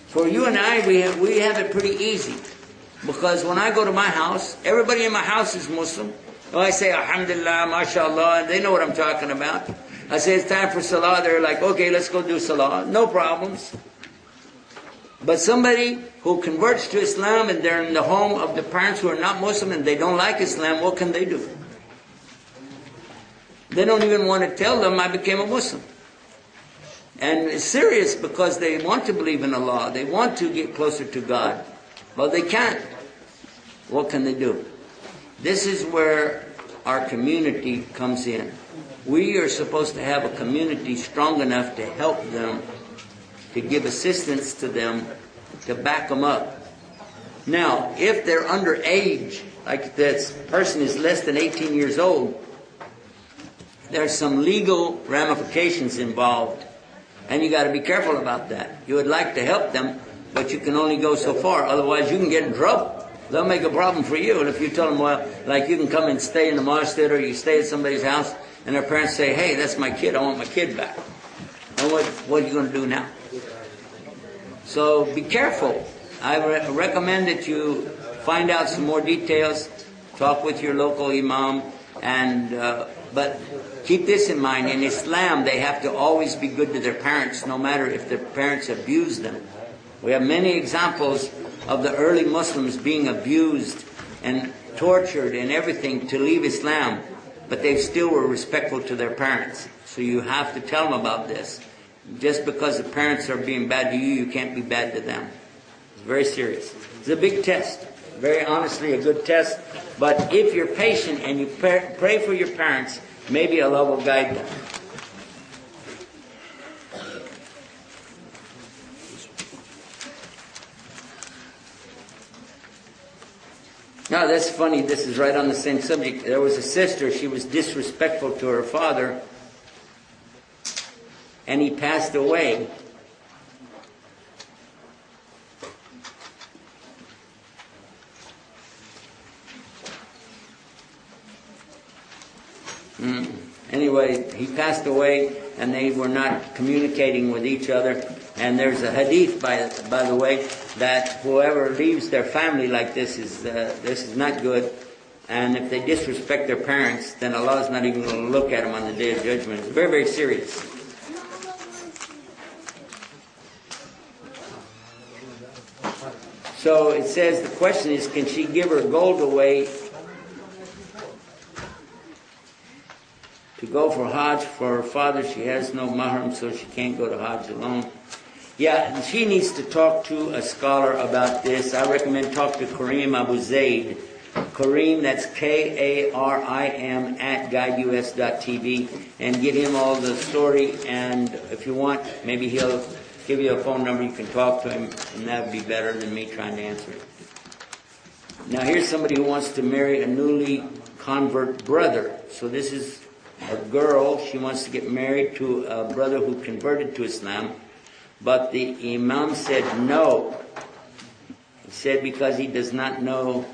For you and I, we have it pretty easy. Because when I go to my house, everybody in my house is Muslim. Well, I say, Alhamdulillah, MashaAllah, and they know what I'm talking about. I say, it's time for Salah. They're like, okay, let's go do Salah. No problems. But somebody who converts to Islam and they're in the home of the parents who are not Muslim and they don't like Islam, what can they do? They don't even want to tell them I became a Muslim. And it's serious because they want to believe in Allah. They want to get closer to God. But they can't. What can they do? This is where our community comes in. We are supposed to have a community strong enough to help them, to give assistance to them, to back them up. Now, if they're underage, like this person is less than 18 years old, there's some legal ramifications involved, and you got to be careful about that. You would like to help them, but you can only go so far. Otherwise, you can get in trouble. They'll make a problem for you. And if you tell them, well, like you can come and stay in the masjid, or you stay at somebody's house, and their parents say, hey, that's my kid, I want my kid back. And what are you going to do now? So be careful. I recommend that you find out some more details, talk with your local imam, and but keep this in mind. In Islam, they have to always be good to their parents, no matter if their parents abuse them. We have many examples of the early Muslims being abused and tortured and everything to leave Islam, but they still were respectful to their parents. So you have to tell them about this. Just because the parents are being bad to you, you can't be bad to them. It's very serious. It's a big test. Very honestly, a good test. But if you're patient and you pray for your parents, maybe Allah will guide them. Now that's funny, this is right on the same subject. There was a sister, she was disrespectful to her father, and he passed away. Anyway, he passed away, and they were not communicating with each other. And there's a hadith, by the way, that whoever leaves their family like this is not good. And if they disrespect their parents, then Allah is not even going to look at them on the Day of Judgment. It's very, very serious. So it says, the question is, can she give her gold away to go for Hajj for her father? She has no mahram, so she can't go to Hajj alone. Yeah, she needs to talk to a scholar about this. I recommend talk to Kareem Abu Zaid. Kareem, that's Karim @guideus.tv, and give him all the story. And if you want, maybe he'll give you a phone number. You can talk to him, and that would be better than me trying to answer it. Now here's somebody who wants to marry a newly convert brother. So this is a girl. She wants to get married to a brother who converted to Islam. But the imam said no. He said because he does not know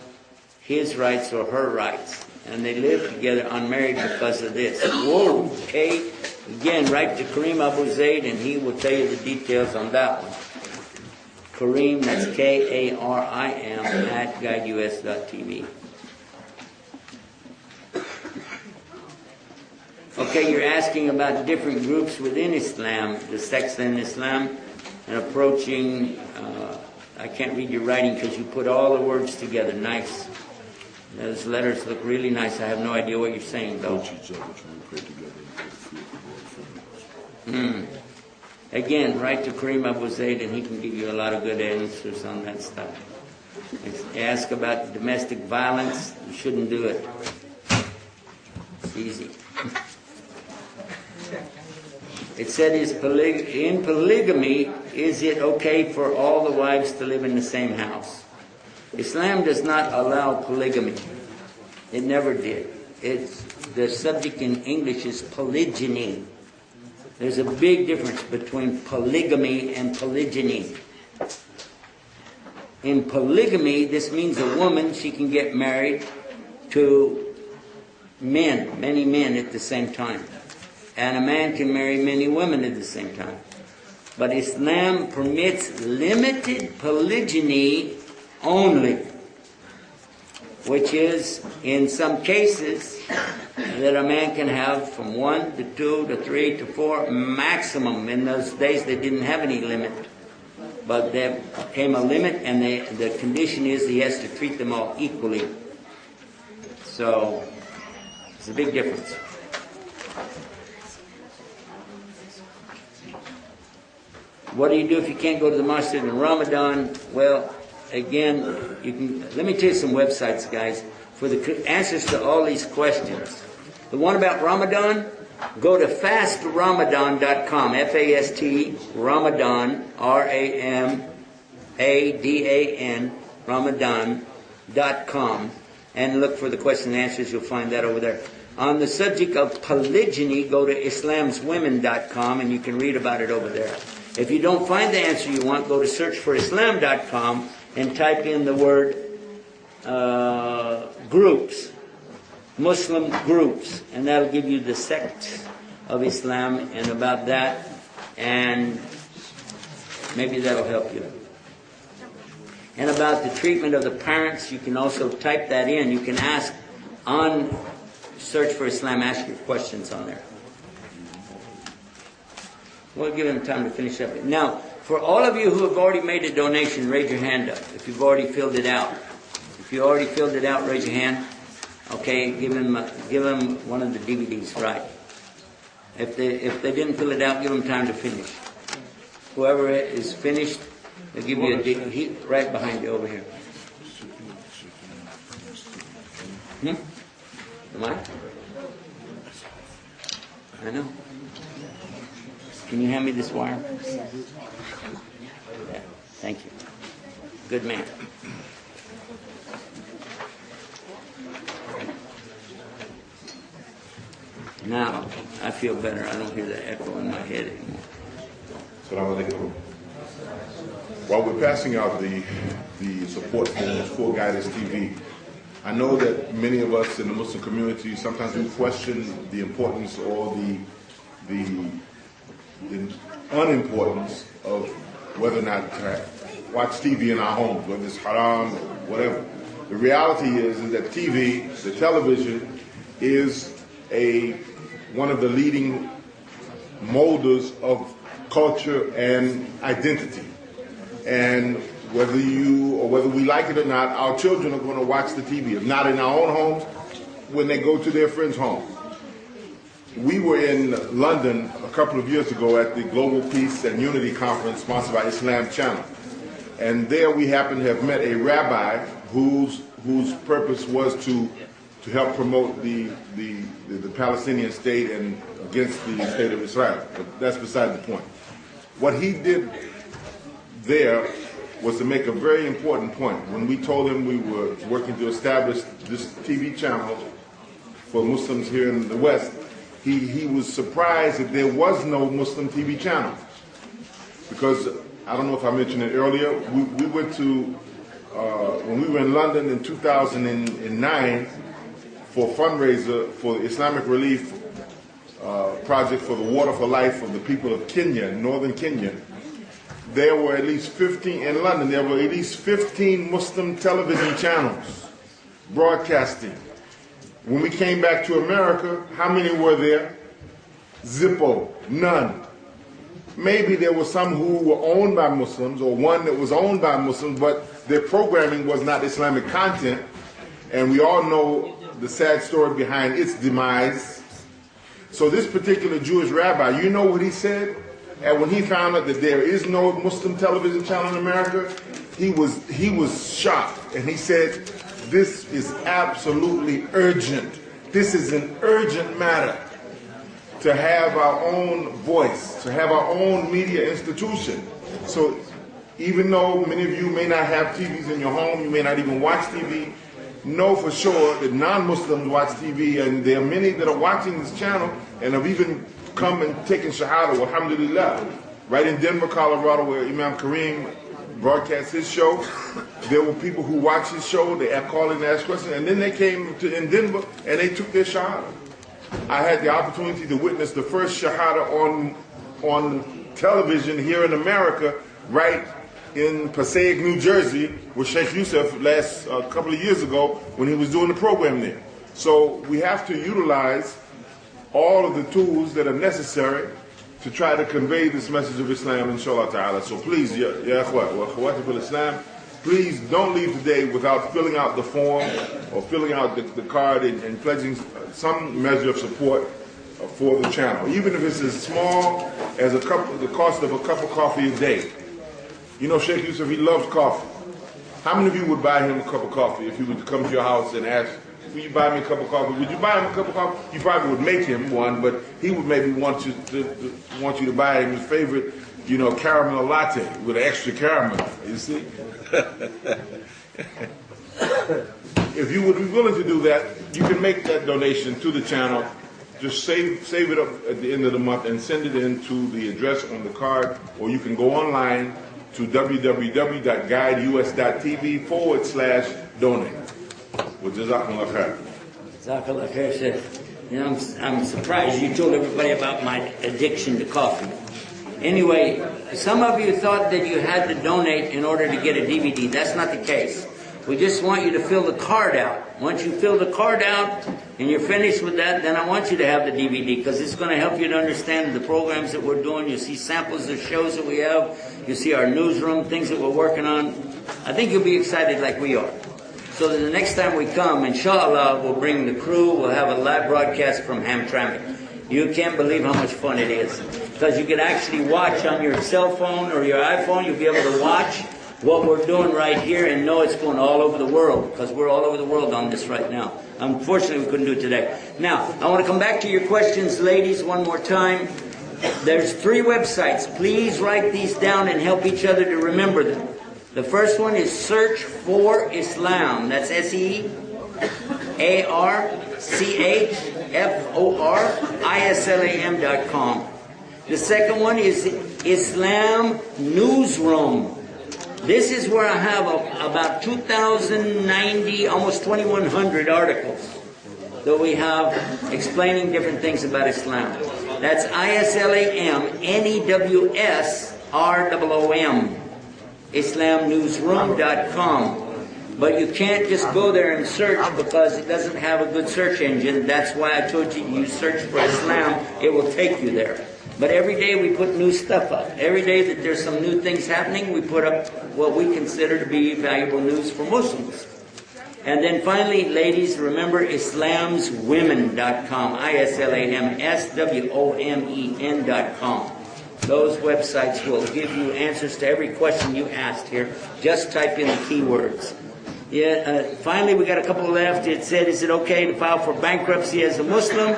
his rights or her rights. And they live together unmarried because of this. Whoa, okay. Again, write to Kareem Abu Zaid and he will tell you the details on that one. Kareem, that's Karim @guideus.tv. Okay, you're asking about different groups within Islam, the sects in Islam, and approaching, I can't read your writing because you put all the words together. Nice. Those letters look really nice. I have no idea what you're saying, though. Again, write to Kareem Abu Zaid and he can give you a lot of good answers on that stuff. Ask about domestic violence. You shouldn't do it. It's easy. It said, in polygamy, is it okay for all the wives to live in the same house? Islam does not allow polygamy. It never did. The subject in English is polygyny. There's a big difference between polygamy and polygyny. In polygamy, this means a woman, she can get married to many men at the same time. And a man can marry many women at the same time. But Islam permits limited polygyny only, which is, in some cases, that a man can have from 1 to 2 to 3 to 4 maximum. In those days, they didn't have any limit. But there came a limit, and the condition is he has to treat them all equally. So, it's a big difference. What do you do if you can't go to the mosque in Ramadan? Well, again, let me tell you some websites, guys. for the answers to all these questions. The one about Ramadan, go to fastramadan.com, F-A-S-T, Ramadan, R-A-M-A-D-A-N, Ramadan.com, and look for the question and answers. You'll find that over there. On the subject of polygyny, go to islamswomen.com, and you can read about it over there. If you don't find the answer you want, go to searchforislam.com and type in the word groups, Muslim groups, and that'll give you the sect of Islam and about that, and maybe that'll help you. And about the treatment of the parents, you can also type that in. You can ask on Search for Islam, ask your questions on there. We'll give them time to finish up. Now, for all of you who have already made a donation, raise your hand up if you've already filled it out. If you already filled it out, raise your hand. Okay, give them one of the DVDs, right? If they didn't fill it out, give them time to finish. Whoever is finished, they'll give you a DVD right behind you over here. Am I? I know. Can you hand me this wire? Yeah, thank you. Good man. Now, I feel better. I don't hear the echo in my head anymore. Assalamu alaikum. While we're passing out the support for Guidance TV, I know that many of us in the Muslim community sometimes we question the importance or the unimportance of whether or not to watch TV in our homes, whether it's haram, whatever. The reality is that TV, the television, is one of the leading molders of culture and identity. And whether we like it or not, our children are going to watch the TV. If not in our own homes, when they go to their friends' homes. We were in London a couple of years ago at the Global Peace and Unity Conference sponsored by Islam Channel. And there we happened to have met a rabbi whose purpose was to help promote the Palestinian state and against the state of Israel. But that's beside the point. What he did there was to make a very important point. When we told him we were working to establish this TV channel for Muslims here in the West, he was surprised that there was no Muslim TV channel. Because, I don't know if I mentioned it earlier, we went to, when we were in London in 2009 for a fundraiser for the Islamic Relief Project for the Water for Life of the people of Kenya, northern Kenya, there were at least 15, in London, there were at least 15 Muslim television channels broadcasting. When we came back to America, how many were there? Zippo, none. Maybe there were some who were owned by Muslims, or one that was owned by Muslims, but their programming was not Islamic content, and we all know the sad story behind its demise. So this particular Jewish rabbi, you know what he said? And when he found out that there is no Muslim television channel in America, he was shocked, and he said, this is absolutely urgent. This is an urgent matter to have our own voice, to have our own media institution. So even though many of you may not have TVs in your home, you may not even watch TV, know for sure that non-Muslims watch TV, and there are many that are watching this channel and have even come and taken Shahada, alhamdulillah. Right in Denver, Colorado, where Imam Kareem broadcast his show, there were people who watched his show, they called in and asked questions, and then they came in Denver and they took their Shahada. I had the opportunity to witness the first Shahada on television here in America, right in Passaic, New Jersey, with Sheikh Yusuf a couple of years ago when he was doing the program there. So we have to utilize all of the tools that are necessary to try to convey this message of Islam, inshallah ta'ala. So please, ya akhwat wa akhwati fil Islam, please don't leave today without filling out the form or filling out the card and pledging some measure of support for the channel, even if it's as small as the cost of a cup of coffee a day. You know, Sheikh Yusuf, he loves coffee. How many of you would buy him a cup of coffee if he would come to your house and ask will you buy me a cup of coffee? Would you buy him a cup of coffee? You probably would make him one, but he would maybe want you to buy him his favorite, caramel latte with an extra caramel. You see. If you would be willing to do that, you can make that donation to the channel. Just save it up at the end of the month and send it in to the address on the card, or you can go online to www.guideus.tv/donate. Well, Jazakallah khair. Jazakallah khair, sir. I'm surprised you told everybody about my addiction to coffee. Anyway, some of you thought that you had to donate in order to get a DVD. That's not the case. We just want you to fill the card out. Once you fill the card out and you're finished with that, then I want you to have the DVD, because it's going to help you to understand the programs that we're doing. You see samples of shows that we have. You see our newsroom, things that we're working on. I think you'll be excited like we are. So that the next time we come, inshallah, we'll bring the crew. We'll have a live broadcast from Hamtramck. You can't believe how much fun it is, because you can actually watch on your cell phone or your iPhone. You'll be able to watch what we're doing right here and know it's going all over the world, because we're all over the world on this right now. Unfortunately, we couldn't do it today. Now, I want to come back to your questions, ladies, one more time. There's 3 websites. Please write these down and help each other to remember them. The first one is Search for Islam. That's SearchForislam.com. The second one is Islam Newsroom. This is where I have about 2,090, almost 2,100 articles that we have explaining different things about Islam. That's IslamNewsRoom, IslamNewsroom.com. But you can't just go there and search, because it doesn't have a good search engine. That's why I told you, you search for Islam, it will take you there. But every day we put new stuff up. Every day that there's some new things happening, we put up what we consider to be valuable news for Muslims. And then finally, ladies, remember islamswomen.com, IslamSwomen.com. Those websites will give you answers to every question you asked here. Just type in the keywords. Finally, we got a couple left. It said, is it okay to file for bankruptcy as a Muslim?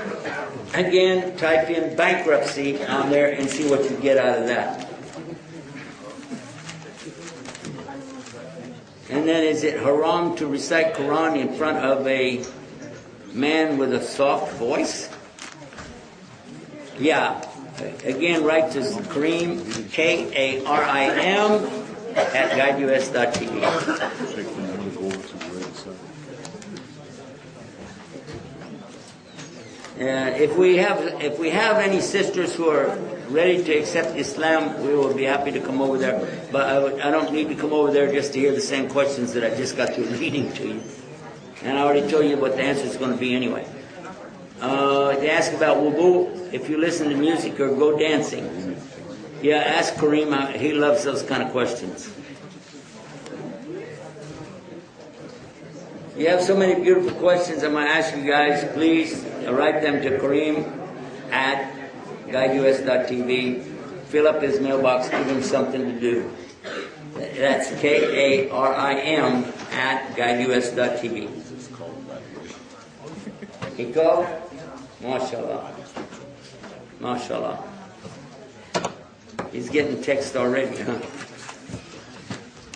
Again, type in bankruptcy on there and see what you get out of that. And then, is it haram to recite Quran in front of a man with a soft voice? Yeah. Again, write to Karim, Karim, at guideus.tv. If we have any sisters who are ready to accept Islam, we will be happy to come over there. But I don't need to come over there just to hear the same questions that I just got through reading to you. And I already told you what the answer is going to be anyway. They ask about wudu, if you listen to music or go dancing. Yeah, ask Kareem. He loves those kind of questions. You have so many beautiful questions. I'm going to ask you guys, please write them to Kareem at guideus.tv. Fill up his mailbox, give him something to do. That's Karim at guideus.tv. He called? MashaAllah. MashaAllah. He's getting text already, huh?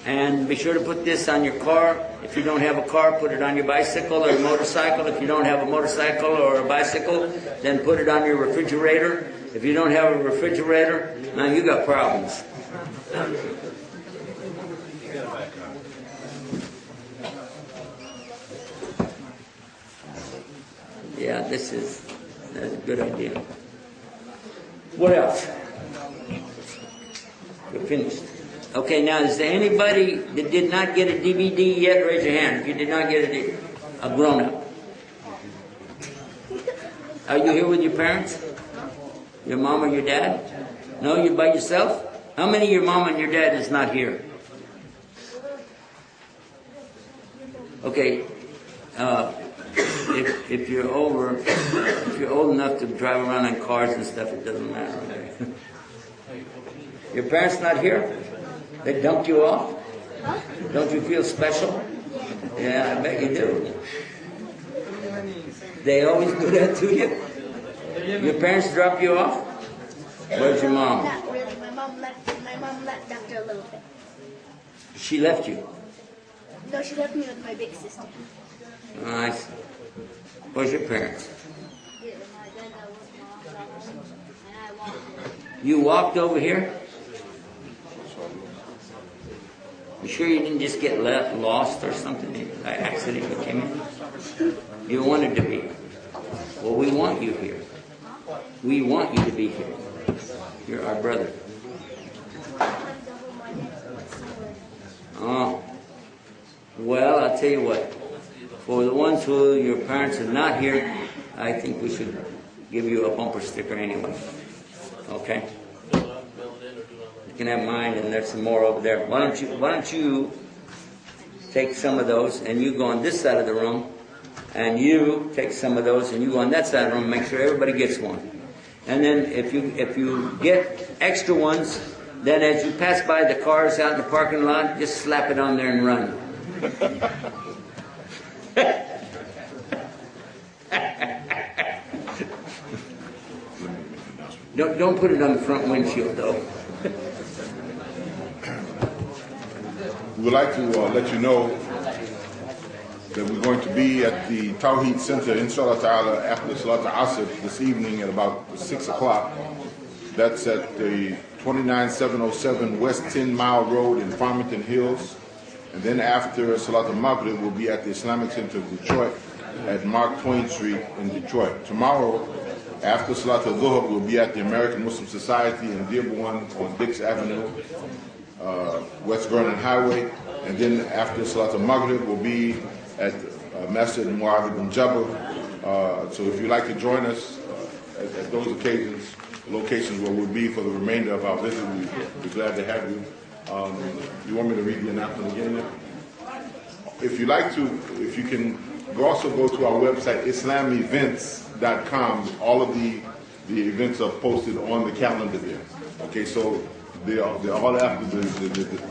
And be sure to put this on your car. If you don't have a car, put it on your bicycle or your motorcycle. If you don't have a motorcycle or a bicycle, then put it on your refrigerator. If you don't have a refrigerator, now you got problems. Yeah, that's a good idea. What else? We're finished. Okay, now is there anybody that did not get a DVD yet? Raise your hand if you did not get a grown-up. Are you here with your parents? Your mom or your dad? No, you're by yourself? How many of your mom and your dad is not here? Okay, if you're old enough to drive around in cars and stuff, it doesn't matter. Your parents not here? They dumped you off? Don't you feel special? Yeah, I bet you do. They always do that to you? Your parents drop you off? Where's your mom? Not really. My mom left after a little bit. She left you. No, she left me with my big sister. Oh, I see. Where's your parents? You walked over here? You sure you didn't just get lost or something by accident you came in? You wanted to be. Well, we want you here. We want you to be here. You're our brother. Oh. Well, I'll tell you what. For the ones who your parents are not here, I think we should give you a bumper sticker anyway. Okay? You can have mine, and there's some more over there. Why don't you take some of those, and you go on this side of the room, and you take some of those, and you go on that side of the room. Make sure everybody gets one. And then if you get extra ones, then as you pass by the cars out in the parking lot, just slap it on there and run. Don't put it on the front windshield, though. We would like to let you know that we're going to be at the Tawheed Center, inshallah ta'ala, after Salat al-Asr this evening at about 6 o'clock. That's at the 29707 West 10 Mile Road in Farmington Hills. And then after Salat al-Maghrib, we'll be at the Islamic Center of Detroit at Mark Twain Street in Detroit. Tomorrow, after Salat al-Dhuhr, we'll be at the American Muslim Society in Dearborn on Dix Avenue, West Vernon Highway. And then after Salat al-Maghrib, we'll be at Masjid Mu'adh ibn Jabal. So if you'd like to join us at those occasions, locations where we'll be for the remainder of our visit, we'd be glad to have you. You want me to read the announcement again? If you like to, if you can also go to our website, islamevents.com. All of the events are posted on the calendar there. Okay, so they're all after the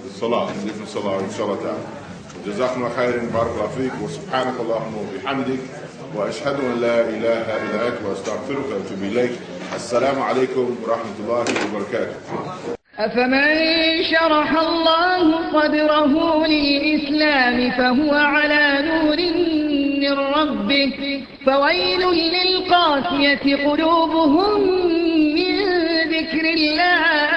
salah, the different salah, inshallah ta'ala. جزاكم الله خيرا بارك الله فيك وسبحانك اللهم وبحمدك واشهد ان لا اله الا انت واستغفرك واتوب اليك. السلام عليكم ورحمه الله وبركاته. أفمن شرح الله صدره للإسلام فهو على نور من ربه فويل للقاسية قلوبهم من ذكر الله